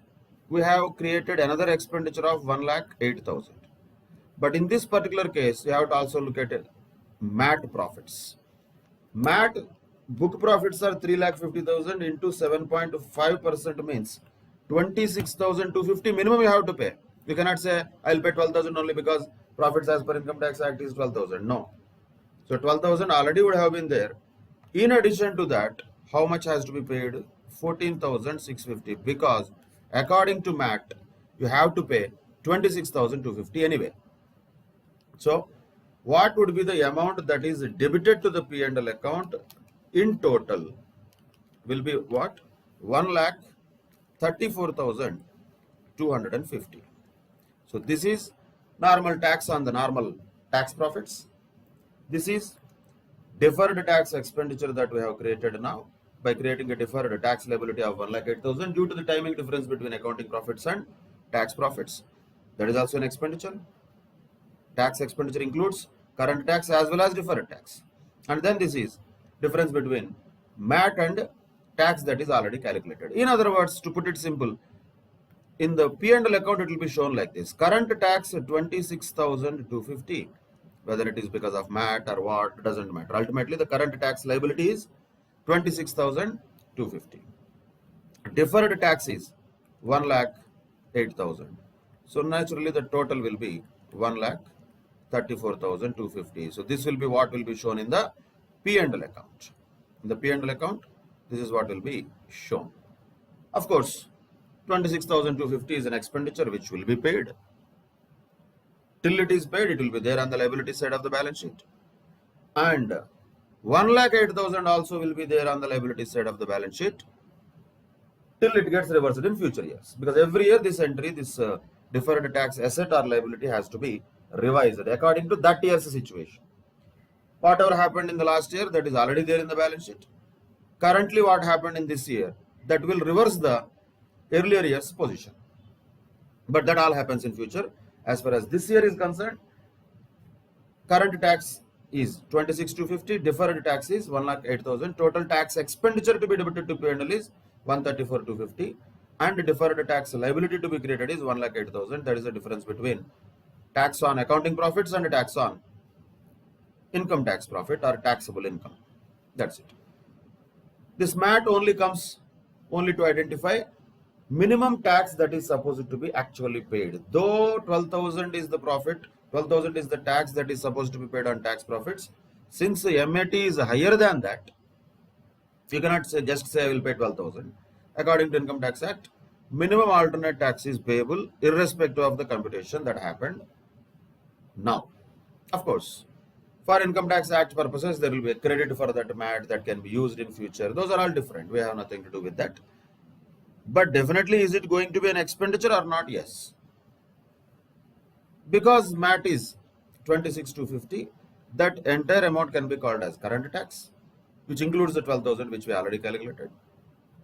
[SPEAKER 1] we have created another expenditure of 1,08,000. But in this particular case, you have to also look at MAT profits. MAT book profits are 3,50,000 into 7.5% means 26,250 minimum you have to pay. You cannot say I'll pay 12,000 only because profits as per Income Tax Act is 12,000. No. So 12,000 already would have been there. In addition to that, how much has to be paid? 14,650 because according to MAT, you have to pay 26,250 anyway. So what would be the amount that is debited to the P&L account in total will be what? 1,34,250. So this is normal tax on the normal tax profits. This is deferred tax expenditure that we have created now by creating a deferred tax liability of 1,08,000 due to the timing difference between accounting profits and tax profits. That is also an expenditure. Tax expenditure includes current tax as well as deferred tax. And then this is difference between MAT and tax that is already calculated. In other words, to put it simple, in the P&L account it will be shown like this. Current tax 26,250. Whether it is because of MAT or what, doesn't matter. Ultimately, the current tax liability is 26,250. Deferred tax is 1,08,000. So naturally, the total will be 1,34,250. So this will be what will be shown in the P&L account. In the P&L account, this is what will be shown. Of course, 26,250 is an expenditure which will be paid. Till it is paid, it will be there on the liability side of the balance sheet. And 1,08,000 also will be there on the liability side of the balance sheet till it gets reversed in future years. Because every year this entry, this deferred tax asset or liability has to be revised according to that year's situation. Whatever happened in the last year, that is already there in the balance sheet. Currently what happened in this year, that will reverse the earlier year's position. But that all happens in future. As far as this year is concerned, current tax is 26,250, deferred tax is 1,08,000, total tax expenditure to be debited to P&L is 134,250, and deferred tax liability to be created is 1,08,000. That is the difference between tax on accounting profits and tax on income tax profit or taxable income. That's it. This MAT only comes only to identify minimum tax that is supposed to be actually paid. Though 12,000 is the profit, 12,000 is the tax that is supposed to be paid on tax profits. Since the MAT is higher than that, you cannot say just say I will pay 12,000. According to Income Tax Act, minimum alternate tax is payable irrespective of the computation that happened now. Of course, for Income Tax Act purposes, there will be a credit for that MAT that can be used in future. Those are all different. We have nothing to do with that. But definitely, is it going to be an expenditure or not? Yes. Because MAT is 26,250, that entire amount can be called as current tax, which includes the 12,000 which we already calculated.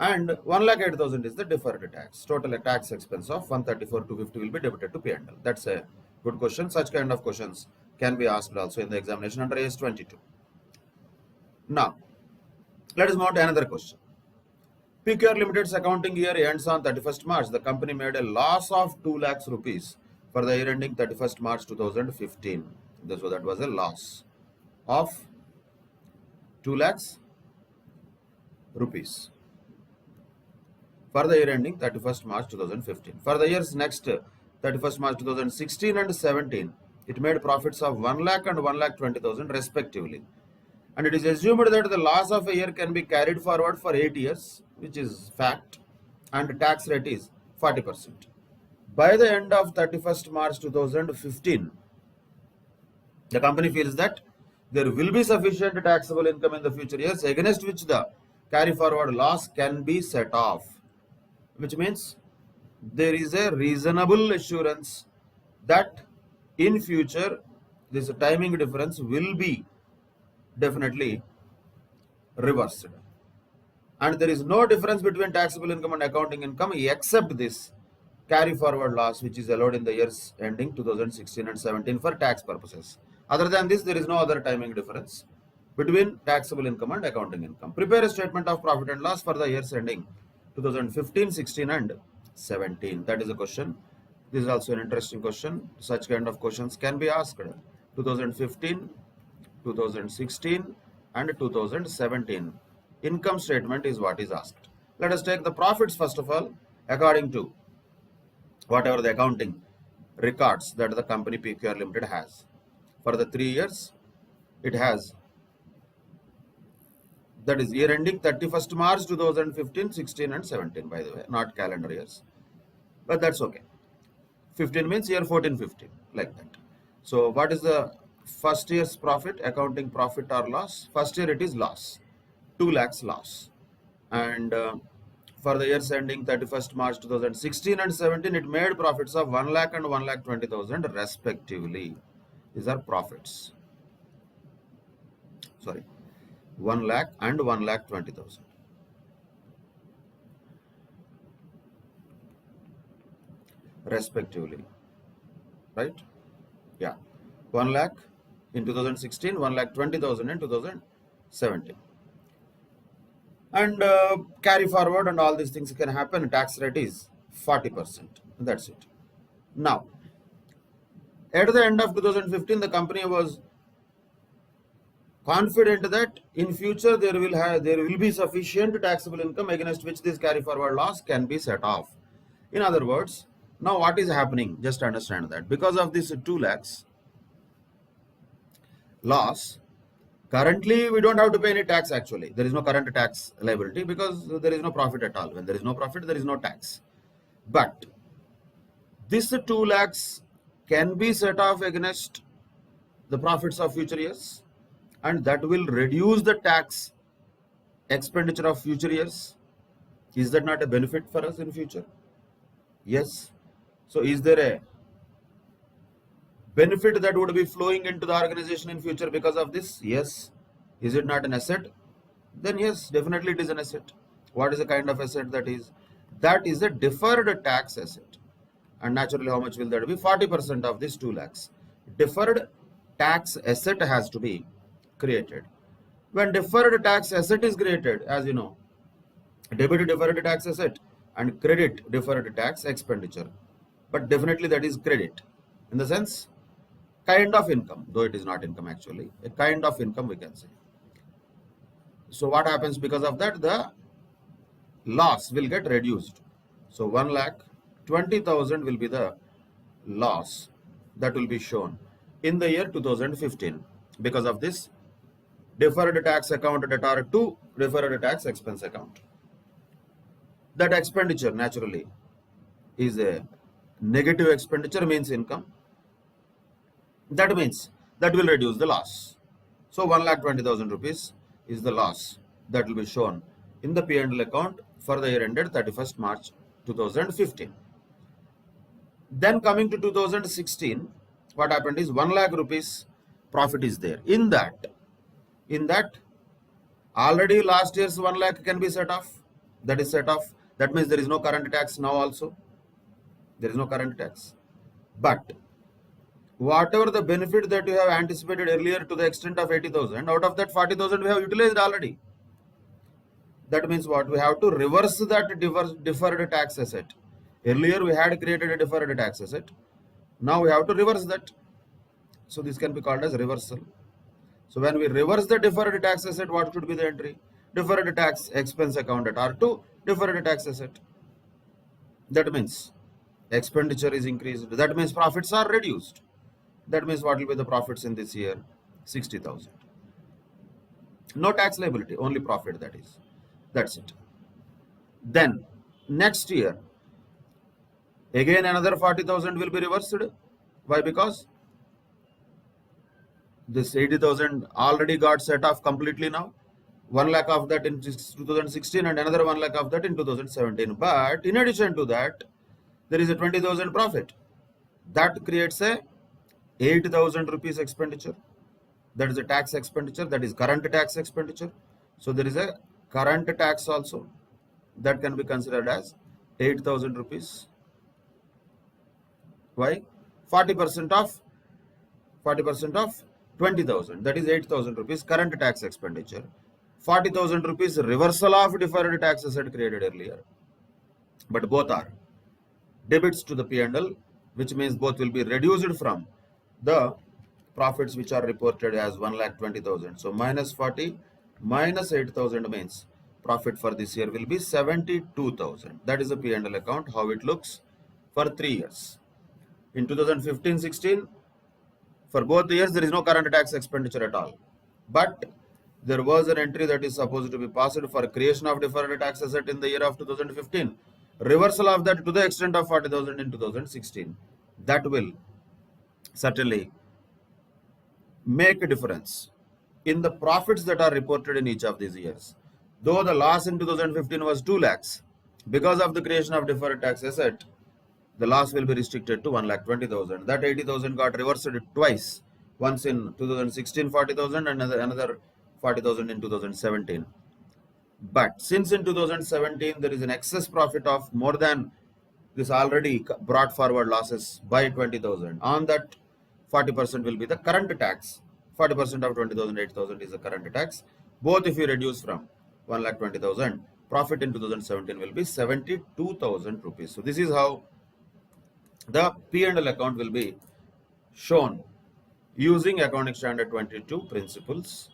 [SPEAKER 1] And 1,08,000 is the deferred tax. Total tax expense of 134,250 will be debited to P&L. That's a good question. Such kind of questions can be asked also in the examination under AS 22. Now, let us move on to another question. PQR Limited's accounting year ends on 31st March. The company made a loss of 2 lakhs rupees for the year ending 31st March 2015. So that was a loss of 2 lakhs rupees for the year ending 31st March 2015. For the years next 31st March 2016 and 17, it made profits of 1 lakh and 1 lakh 20,000 respectively. And it is assumed that the loss of a year can be carried forward for 8 years, which is fact, and tax rate is 40%. By the end of 31st March 2015, the company feels that there will be sufficient taxable income in the future years against which the carry forward loss can be set off, which means there is a reasonable assurance that in future this timing difference will be definitely reversed, and there is no difference between taxable income and accounting income except this carry forward loss which is allowed in the years ending 2016 and 17 for tax purposes. Other than this, there is no other timing difference between taxable income and accounting income. Prepare a statement of profit and loss for the years ending 2015, 16 and 17. That is a question. This is also an interesting question. Such kind of questions can be asked. 2015, 2016 and 2017. Income statement is what is asked. Let us take the profits first of all according to whatever the accounting records that the company PQR Limited has. For the 3 years, it has, that is year ending 31st March 2015, 16 and 17, by the way, not calendar years. But that's okay. 15 means year 14, 15, like that. So what is the first year's profit, accounting profit or loss? First year it is loss, 2 lakhs loss. And for the years ending 31st March 2016 and 17, it made profits of 1 lakh and 1 lakh 20,000 respectively. These are profits. Sorry, 1 lakh and 1 lakh 20,000. Respectively, right? Yeah, 1 lakh in 2016, 1 lakh 20,000 in 2017. And carry forward and all these things can happen. Tax rate is 40%. That's it. Now, at the end of 2015, the company was confident that in future there will be sufficient taxable income against which this carry forward loss can be set off. In other words, now what is happening? Just understand that because of this 2 lakhs loss, currently we don't have to pay any tax actually. There is no current tax liability because there is no profit at all. When there is no profit, there is no tax. But this 2 lakhs can be set off against the profits of future years, and that will reduce the tax expenditure of future years. Is that not a benefit for us in future? Yes. So is there a benefit that would be flowing into the organization in future because of this? Yes. Is it not an asset? Then yes, definitely it is an asset. What is the kind of asset that is? That is a deferred tax asset. And naturally, how much will that be? 40% of this 2 lakhs. Deferred tax asset has to be created. When deferred tax asset is created, as you know, debit deferred tax asset and credit deferred tax expenditure. But definitely that is credit. In the sense, kind of income, though it is not income actually, a kind of income we can say. So what happens because of that? The loss will get reduced. So 1 lakh 20,000 will be the loss that will be shown in the year 2015 because of this deferred tax account debtor to deferred tax expense account. That expenditure naturally is a negative expenditure, means income. That means that will reduce the loss. So 1,20,000 rupees is the loss that will be shown in the P&L account for the year ended 31st March 2015. Then coming to 2016, what happened is 1 lakh rupees profit is there. In that, already last year's 1 lakh can be set off. That is set off. That means there is no current tax now also. There is no current tax. But whatever the benefit that you have anticipated earlier to the extent of 80,000, out of that 40,000 we have utilized already. That means what? We have to reverse that deferred tax asset. Earlier we had created a deferred tax asset. Now we have to reverse that. So this can be called as reversal. So when we reverse the deferred tax asset, what should be the entry? deferred tax expense account at R2, deferred tax asset. That means expenditure is increased. That means profits are reduced. That means what will be the profits in this year? 60,000. No tax liability, only profit, that is. That's it. Then next year, again another 40,000 will be reversed. Why? Because this 80,000 already got set off completely now. 1 lakh of that in 2016 and another 1 lakh of that in 2017. But in addition to that, there is a 20,000 profit. That creates a 8,000 rupees expenditure. That is a tax expenditure. That is current tax expenditure. So there is a current tax also that can be considered as 8,000 rupees. Why? 40% of 20,000. That is 8,000 rupees current tax expenditure. 40,000 rupees reversal of deferred tax asset created earlier. But both are debits to the P&L, which means both will be reduced from the profits which are reported as 1,20,000. So minus 40 minus 8,000 means profit for this year will be 72,000. That is the P&L account, how it looks for 3 years. In 2015-16, for both the years, there is no current tax expenditure at all. But there was an entry that is supposed to be passed for creation of deferred tax asset in the year of 2015. Reversal of that to the extent of 40,000 in 2016. That will certainly make a difference in the profits that are reported in each of these years. Though the loss in 2015 was 2 lakhs, because of the creation of deferred tax asset, the loss will be restricted to 1,20,000. That 80,000 got reversed twice. Once in 2016 40,000 and another 40,000 in 2017. But since in 2017 there is an excess profit of more than this already brought forward losses by 20,000, on that 40% will be the current tax. 40% of 20,000, 8,000 is the current tax. Both if you reduce from 1,20,000, profit in 2017 will be 72,000 rupees. So this is how the P&L account will be shown using Accounting Standard 22 principles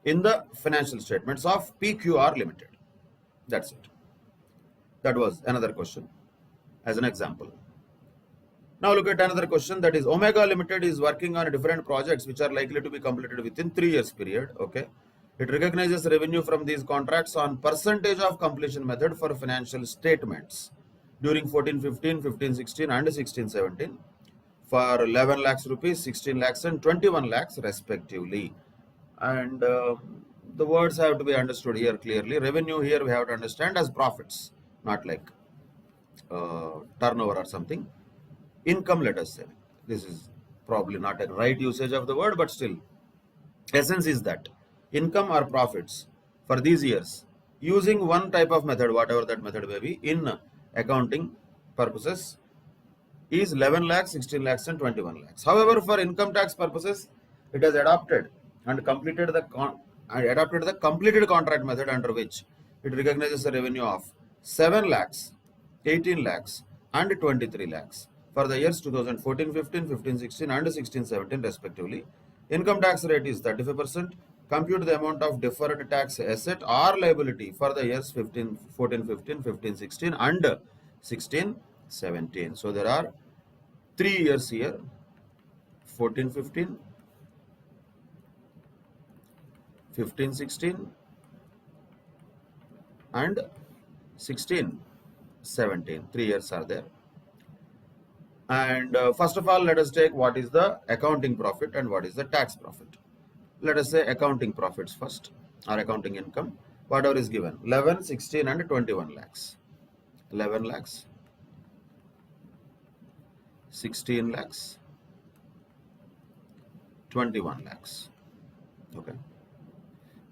[SPEAKER 1] in the financial statements of PQR Limited. That's it. That was another question as an example. Now look at another question, that is Omega Limited is working on different projects which are likely to be completed within 3 years period. Okay. It recognizes revenue from these contracts on percentage of completion method for financial statements during 14-15, 15-16 and 16-17 for 11 lakhs rupees, 16 lakhs and 21 lakhs respectively. And the words have to be understood here clearly. Revenue here we have to understand as profits, not like turnover or something. Income, let us say. This is probably not a right usage of the word, but still, essence is that income or profits for these years using one type of method, whatever that method may be, in accounting purposes is 11 lakhs, 16 lakhs and 21 lakhs. However, for income tax purposes, it has adopted and completed the completed contract method under which it recognizes a revenue of 7 lakhs, 18 lakhs and 23 lakhs for the years 2014-15, 15-16 and 16-17 respectively. Income tax rate is 35%. Compute the amount of deferred tax asset or liability for the years 14-15, 15-16 and 16-17. So there are 3 years here, 14-15, 15-16 and 16-17. 3 years are there. And first of all, let us take what is the accounting profit and what is the tax profit. Let us say accounting profits first, or accounting income, whatever is given, 11, 16 and 21 lakhs. 11 lakhs, 16 lakhs, 21 lakhs. Okay.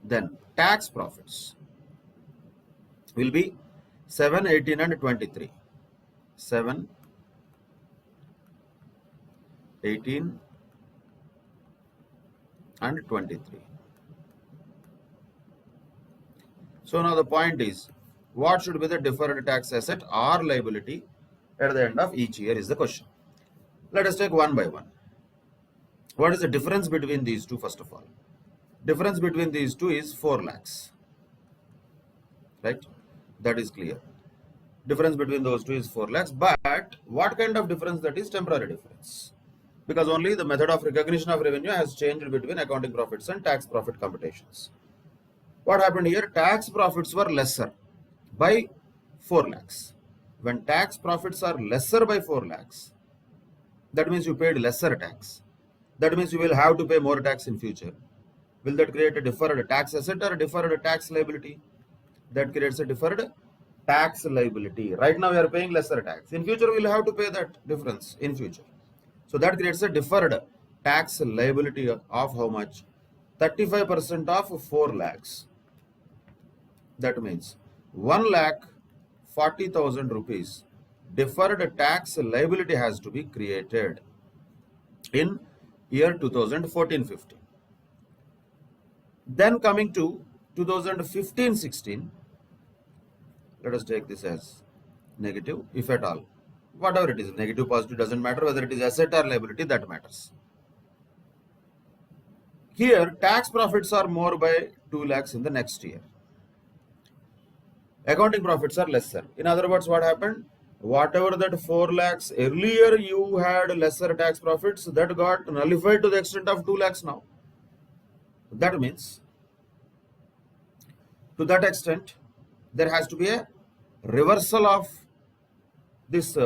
[SPEAKER 1] Then tax profits will be 7, 18 and 23. 7, 18 and 23. So now the point is, what should be the deferred tax asset or liability at the end of each year is the question. Let us take one by one. What is the difference between these two first of all? Difference between these two is 4 lakhs. Right? That is clear. Difference between those two is 4 lakhs. But what kind of difference that is? Temporary difference. Because only the method of recognition of revenue has changed between accounting profits and tax profit computations. What happened here? Tax profits were lesser by 4 lakhs. When tax profits are lesser by 4 lakhs, that means you paid lesser tax. That means you will have to pay more tax in future. Will that create a deferred tax asset or a deferred tax liability? That creates a deferred tax liability. Right now we are paying lesser tax. In future we will have to pay that difference in future. So that creates a deferred tax liability of how much? 35% of 4 lakhs. That means 1,40,000 rupees deferred tax liability has to be created in year 2014-15. Then coming to 2015-16, let us take this as negative, if at all. Whatever it is, negative, positive, doesn't matter. Whether it is asset or liability, that matters. Here, tax profits are more by 2 lakhs in the next year. Accounting profits are lesser. In other words, what happened? Whatever that 4 lakhs earlier you had lesser tax profits, that got nullified to the extent of 2 lakhs now. That means, to that extent, there has to be a reversal of this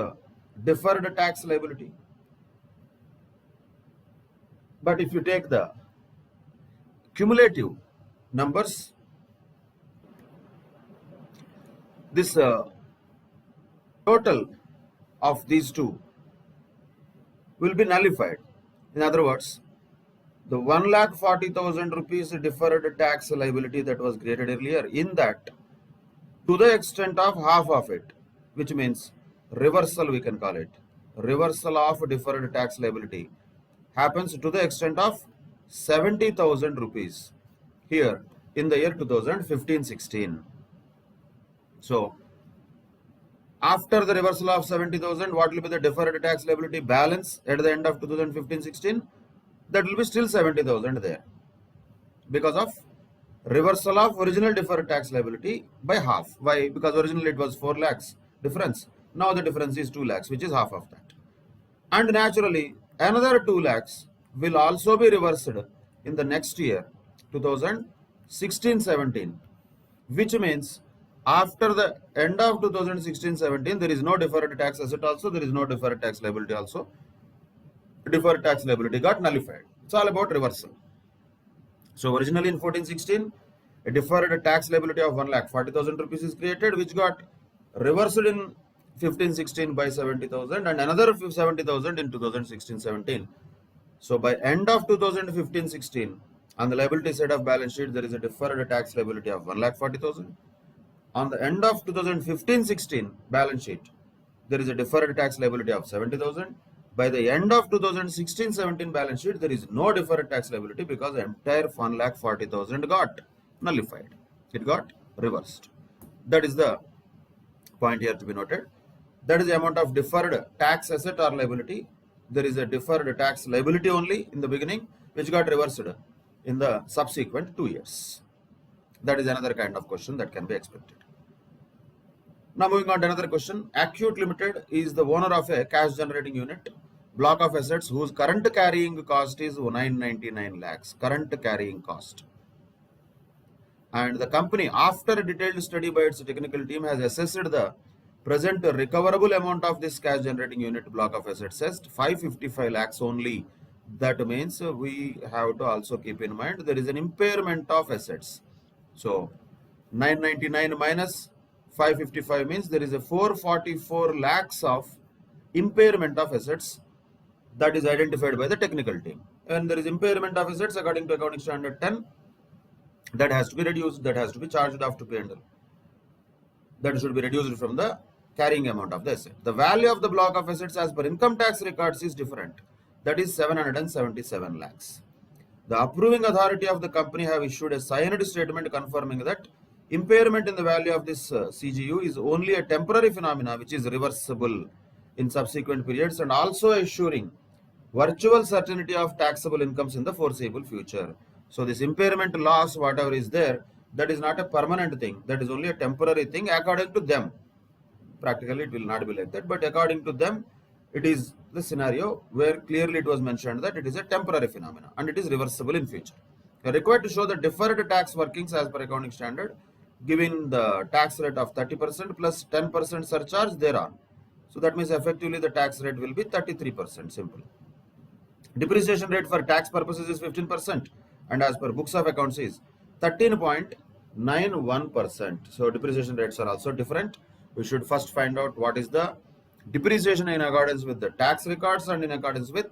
[SPEAKER 1] deferred tax liability. But if you take the cumulative numbers, this total of these two will be nullified. In other words, the 1,40,000 rupees deferred tax liability that was created earlier, in that, to the extent of half of it, which means reversal, we can call it, reversal of deferred tax liability, happens to the extent of 70,000 rupees here in the year 2015-16. So, after the reversal of 70,000, what will be the deferred tax liability balance at the end of 2015-16? That will be still 70,000 there, because of reversal of original deferred tax liability by half. Why? Because originally it was 4 lakhs difference. Now the difference is 2 lakhs, which is half of that. And naturally, another 2 lakhs will also be reversed in the next year, 2016-17, which means after the end of 2016-17, there is no deferred tax asset also, there is no deferred tax liability also. Deferred tax liability got nullified. It's all about reversal. So originally in 14-16, a deferred tax liability of 1,40,000 rupees is created, which got reversed in 15-16 by 70,000 and another 70,000 in 2016-17. So by end of 2015-16, on the liability side of balance sheet, there is a deferred tax liability of 1,40,000. On the end of 2015-16 balance sheet, there is a deferred tax liability of 70,000. By the end of 2016-17 balance sheet, there is no deferred tax liability because the entire 1,40,000 got nullified. It got reversed. That is the point here to be noted. That is the amount of deferred tax asset or liability. There is a deferred tax liability only in the beginning, which got reversed in the subsequent 2 years. That is another kind of question that can be expected. Now moving on to another question. Acute Limited is the owner of a cash generating unit, block of assets whose current carrying cost is 999 lakhs, current carrying cost. And the company, after a detailed study by its technical team, has assessed the present recoverable amount of this cash generating unit block of assets as 555 lakhs only. That means we have to also keep in mind there is an impairment of assets. So 999 minus 555 means there is a 444 lakhs of impairment of assets that is identified by the technical team. And there is impairment of assets according to accounting standard 10, that has to be reduced, that has to be charged off to P&L. That should be reduced from the carrying amount of the asset. The value of the block of assets as per income tax records is different. That is 777 lakhs. The approving authority of the company have issued a signed statement confirming that impairment in the value of this CGU is only a temporary phenomena which is reversible in subsequent periods, and also assuring virtual certainty of taxable incomes in the foreseeable future. So this impairment loss, whatever is there, that is not a permanent thing. That is only a temporary thing according to them. Practically, it will not be like that, but according to them, it is the scenario where clearly it was mentioned that it is a temporary phenomenon and it is reversible in future. You are required to show the deferred tax workings as per accounting standard, giving the tax rate of 30% plus 10% surcharge thereon. So that means effectively the tax rate will be 33%. Simple. Depreciation rate for tax purposes is 15%, and as per books of accounts is 13.91%. So depreciation rates are also different. We should first find out what is the depreciation in accordance with the tax records and in accordance with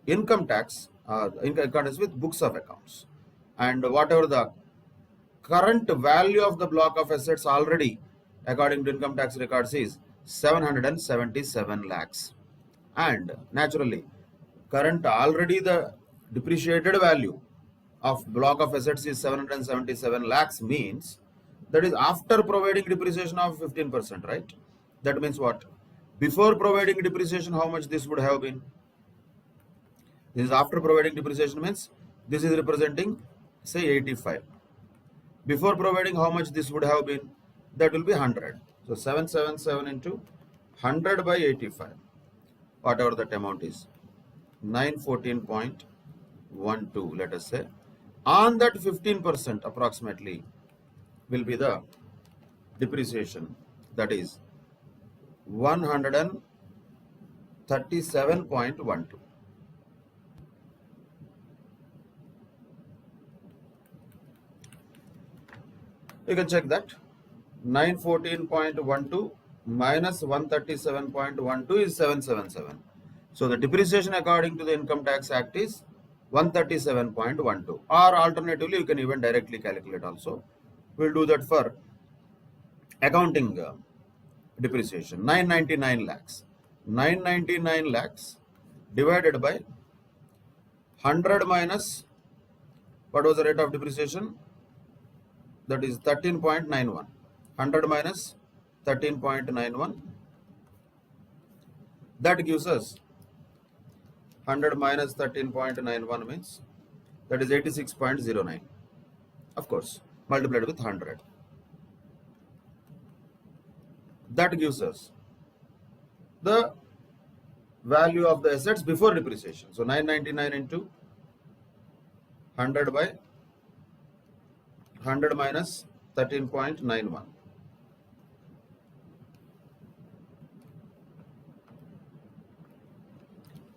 [SPEAKER 1] income tax, in accordance with books of accounts. And whatever the current value of the block of assets already according to income tax records is 777 lakhs. And naturally, current already the depreciated value of block of assets is 777 lakhs, means that is after providing depreciation of 15%, right? That means what? Before providing depreciation, how much this would have been? This is after providing depreciation, means this is representing say 85. Before providing, how much this would have been? That will be 100. So 777 into 100 by 85, whatever that amount is, 914.12, let us say. On that 15% approximately will be the depreciation, that is 137.12. You can check that. 914.12 minus 137.12 is 777. So the depreciation according to the Income Tax Act is 137.12, or alternatively you can even directly calculate also. We'll do that for accounting depreciation. 999 lakhs. 999 lakhs divided by 100 minus, what was the rate of depreciation? That is 13.91. 100 minus 13.91. That gives us 100 minus 13.91 means that is 86.09. Of course, multiplied with 100. That gives us the value of the assets before depreciation. So 999 into 100 by 100 minus 13.91.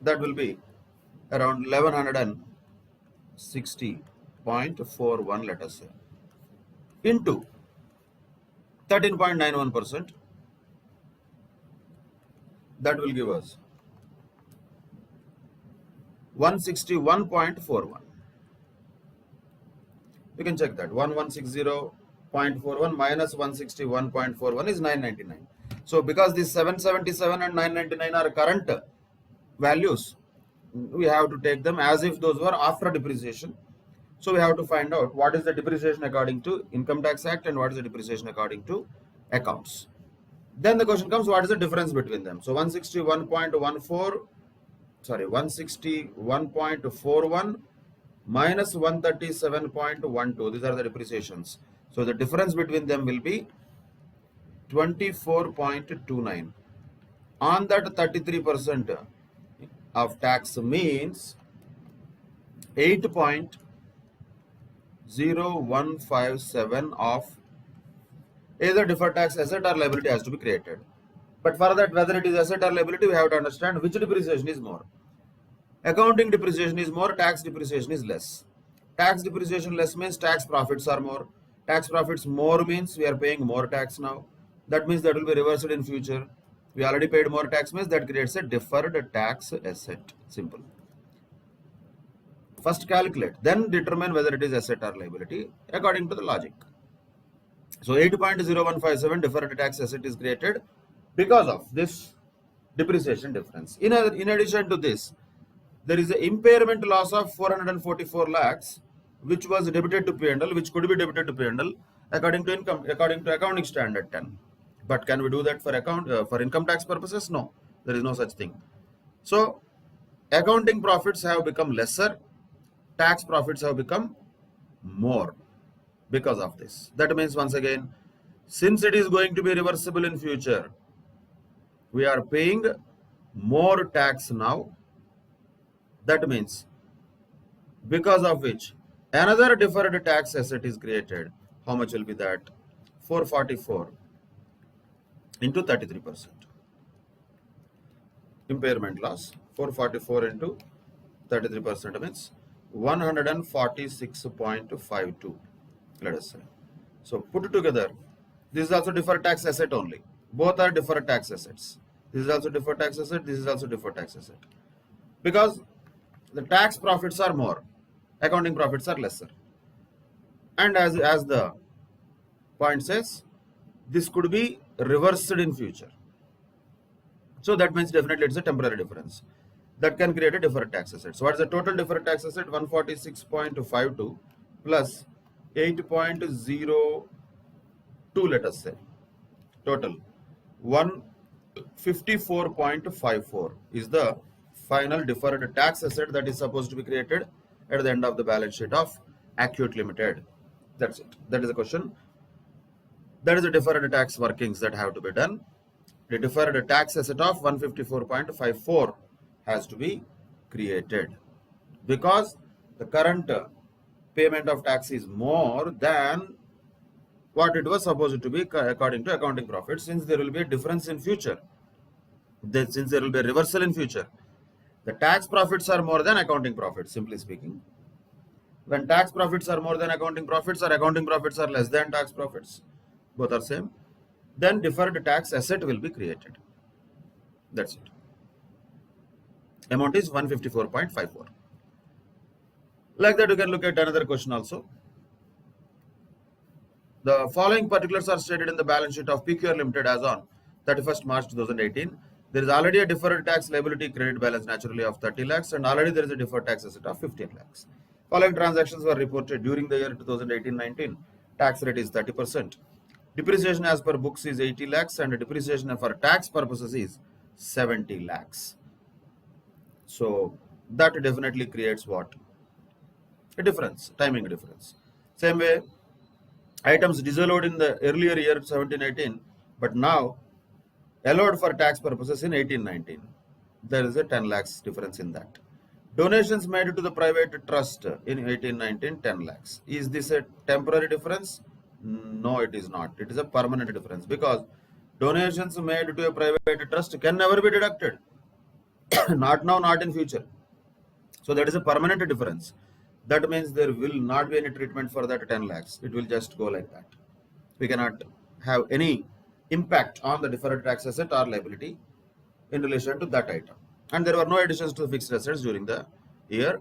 [SPEAKER 1] That will be around 1160.41, let us say, into 13.91%. That will give us 161.41. You can check that. 1160.41 minus 161.41 is 999. So because these 777 and 999 are current values, we have to take them as if those were after depreciation. So we have to find out what is the depreciation according to Income Tax Act and what is the depreciation according to accounts. Then the question comes, what is the difference between them? So 161.41 minus 137.12, these are the depreciations. So the difference between them will be 24.29. On that 33% of tax means 8.0157 of either deferred tax asset or liability has to be created. But for that, whether it is asset or liability, we have to understand which depreciation is more. Accounting depreciation is more, tax depreciation is less. Tax depreciation less means tax profits are more. Tax profits more means we are paying more tax now. That means that will be reversed in future. We already paid more tax means that creates a deferred tax asset. Simple. First calculate, then determine whether it is asset or liability according to the logic. So 8.0157 deferred tax asset is created because of this depreciation difference. In addition to this, there is an impairment loss of 444 lakhs which was debited to P&L, which could be debited to P&L according to accounting standard 10. But can we do that for income tax purposes? No, there is no such thing. So accounting profits have become lesser, tax profits have become more because of this. That means once again, since it is going to be reversible in future, we are paying more tax now. That means because of which another deferred tax asset is created. How much will be that? 444 into 33%. Impairment loss 444 into 33% means 146.52, let us say. So put together, this is also deferred tax asset only. Both are deferred tax assets. This is also deferred tax asset, this is also deferred tax asset. Because the tax profits are more, accounting profits are lesser. And as the point says, this could be reversed in future. So that means definitely it's a temporary difference that can create a deferred tax asset. So what is the total deferred tax asset? 146.52 plus 8.02, let us say. Total 154.54 is the final deferred tax asset that is supposed to be created at the end of the balance sheet of Acute Limited. That's it. That is the question. That is the deferred tax workings that have to be done. The deferred tax asset of 154.54 has to be created because the current payment of tax is more than what it was supposed to be according to accounting profit. Since there will be a difference in future, since there will be a reversal in future, the tax profits are more than accounting profits, simply speaking. When tax profits are more than accounting profits or accounting profits are less than tax profits, both are same, then deferred tax asset will be created. That's it. Amount is 154.54. Like that, you can look at another question also. The following particulars are stated in the balance sheet of PQR Limited as on 31st March 2018. There is already a deferred tax liability credit balance naturally of 30 lakhs and already there is a deferred tax asset of 15 lakhs. Following transactions were reported during the year 2018-19. Tax rate is 30%. Depreciation as per books is 80 lakhs and depreciation for tax purposes is 70 lakhs. So that definitely creates what? A difference, timing difference. Same way, items disallowed in the earlier year 17-18, but now allowed for tax purposes in 18-19. There is a 10 lakhs difference in that. Donations made to the private trust in 18-19, 10 lakhs. Is this a temporary difference? No, it is not. It is a permanent difference because donations made to a private trust can never be deducted. Not now, not in future. So that is a permanent difference. That means there will not be any treatment for that 10 lakhs. It will just go like that. We cannot have any impact on the deferred tax asset or liability in relation to that item. And there were no additions to the fixed assets during the year.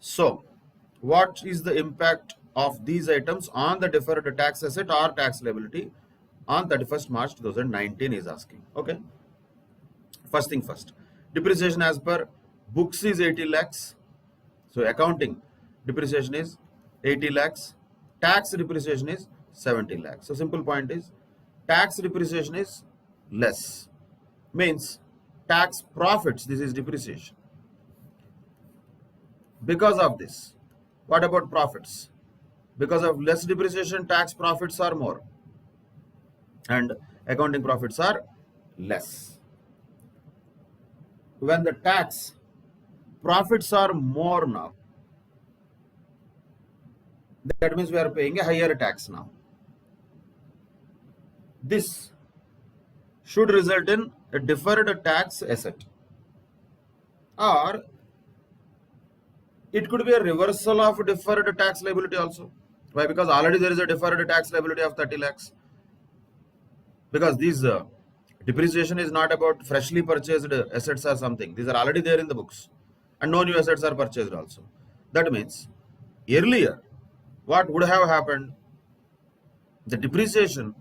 [SPEAKER 1] So what is the impact of these items on the deferred tax asset or tax liability on 31st March 2019 is asking. Okay. First thing first. Depreciation as per books is 80 lakhs. So accounting depreciation is 80 lakhs. Tax depreciation is 70 lakhs. So simple point is tax depreciation is less. Means tax profits, this is depreciation. Because of this, what about profits? Because of less depreciation, tax profits are more and accounting profits are less. When the tax profits are more now, that means we are paying a higher tax now. This should result in a deferred tax asset, or it could be a reversal of deferred tax liability also. Why? Because already there is a deferred tax liability of 30 lakhs. Because these depreciation is not about freshly purchased assets or something. These are already there in the books and no new assets are purchased also. That means earlier what would have happened, the depreciation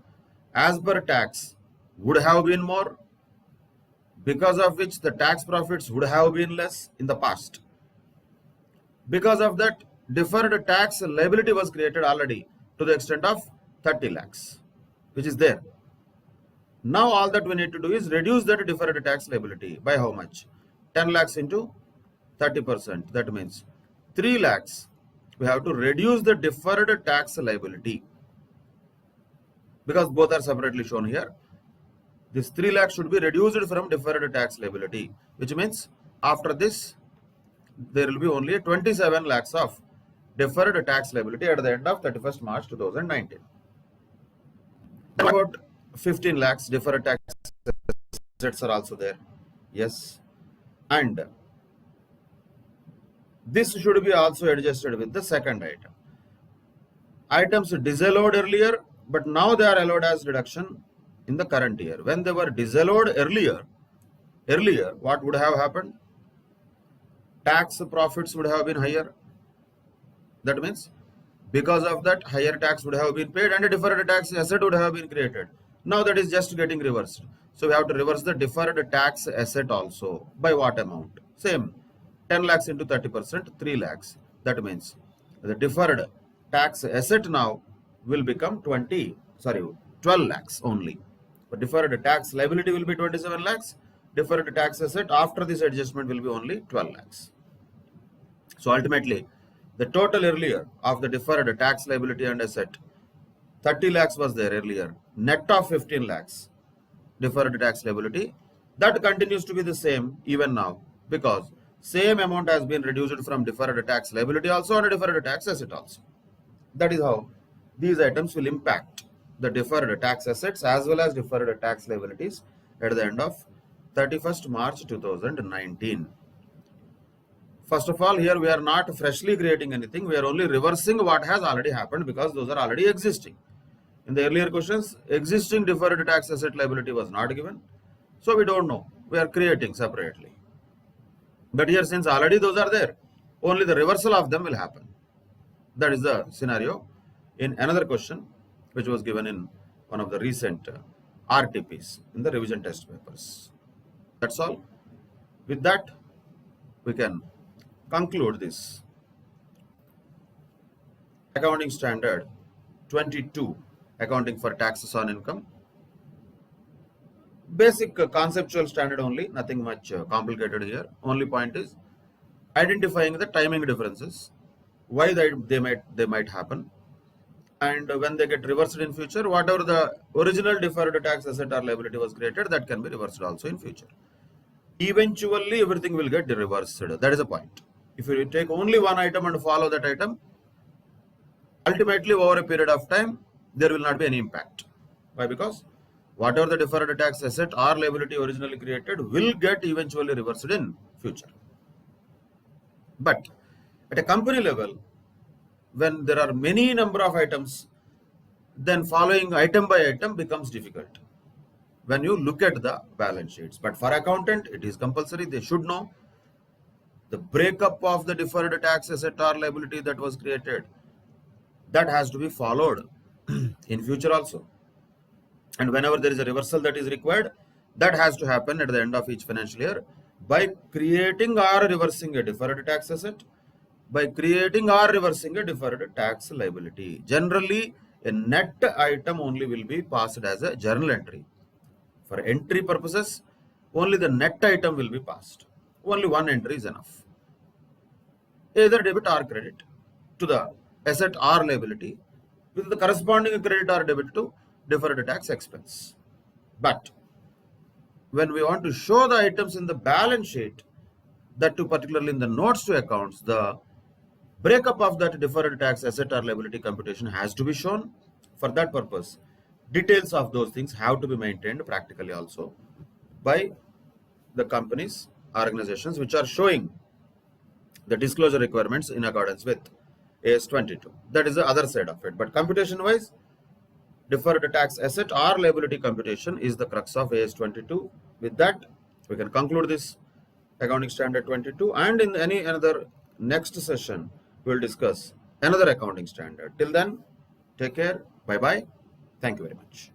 [SPEAKER 1] as per tax would have been more, because of which the tax profits would have been less in the past. Because of that, deferred tax liability was created already to the extent of 30 lakhs, which is there. Now all that we need to do is reduce that deferred tax liability by how much? 10 lakhs into 30%. That means 3 lakhs we have to reduce the deferred tax liability, because both are separately shown here. This 3 lakhs should be reduced from deferred tax liability, which means after this there will be only 27 lakhs of deferred tax liability at the end of 31st March 2019. About 15 lakhs deferred tax assets are also there. Yes. And this should be also adjusted with the second item. Items disallowed earlier, but now they are allowed as deduction in the current year. When they were disallowed earlier, what would have happened? Tax profits would have been higher. That means because of that, higher tax would have been paid and a deferred tax asset would have been created. Now that is just getting reversed. So we have to reverse the deferred tax asset also. By what amount? Same. 10 lakhs into 30%, 3 lakhs. That means the deferred tax asset now will become 12 lakhs only. But deferred tax liability will be 27 lakhs. Deferred tax asset after this adjustment will be only 12 lakhs. So ultimately, the total earlier of the deferred tax liability and asset, 30 lakhs was there earlier, net of 15 lakhs deferred tax liability. That continues to be the same even now, because same amount has been reduced from deferred tax liability also and deferred tax asset also. That is how these items will impact the deferred tax assets as well as deferred tax liabilities at the end of 31st March 2019. First of all, here we are not freshly creating anything. We are only reversing what has already happened, because those are already existing. In the earlier questions, existing deferred tax asset liability was not given. So we don't know. We are creating separately. But here, since already those are there, only the reversal of them will happen. That is the scenario in another question which was given in one of the recent RTPs in the revision test papers. That's all. With that, we can conclude this accounting standard 22, accounting for taxes on income. Basic conceptual standard only, nothing much complicated here. Only point is identifying the timing differences, why they might happen, and when they get reversed in future, whatever the original deferred tax asset or liability was created, that can be reversed also in future. Eventually everything will get reversed. That is the point. If you take only one item and follow that item, ultimately over a period of time there will not be any impact. Why? Because whatever the deferred tax asset or liability originally created will get eventually reversed in future. But at a company level, when there are many number of items, then following item by item becomes difficult when you look at the balance sheets. But for accountant, it is compulsory. They should know the breakup of the deferred tax asset or liability that was created. That has to be followed in future also. And whenever there is a reversal that is required, that has to happen at the end of each financial year by creating or reversing a deferred tax asset, by creating or reversing a deferred tax liability. Generally, a net item only will be passed as a journal entry. For entry purposes, only the net item will be passed. Only one entry is enough. Either debit or credit to the asset or liability with the corresponding credit or debit to deferred tax expense. But when we want to show the items in the balance sheet, that too particularly in the notes to accounts, the breakup of that deferred tax asset or liability computation has to be shown. For that purpose, details of those things have to be maintained practically also by the companies, organizations which are showing the disclosure requirements in accordance with AS 22. That is the other side of it. But computation wise, deferred tax asset or liability computation is the crux of AS 22. With that, we can conclude this accounting standard 22, and in any another next session we will discuss another accounting standard. Till then, take care. Bye bye. Thank you very much.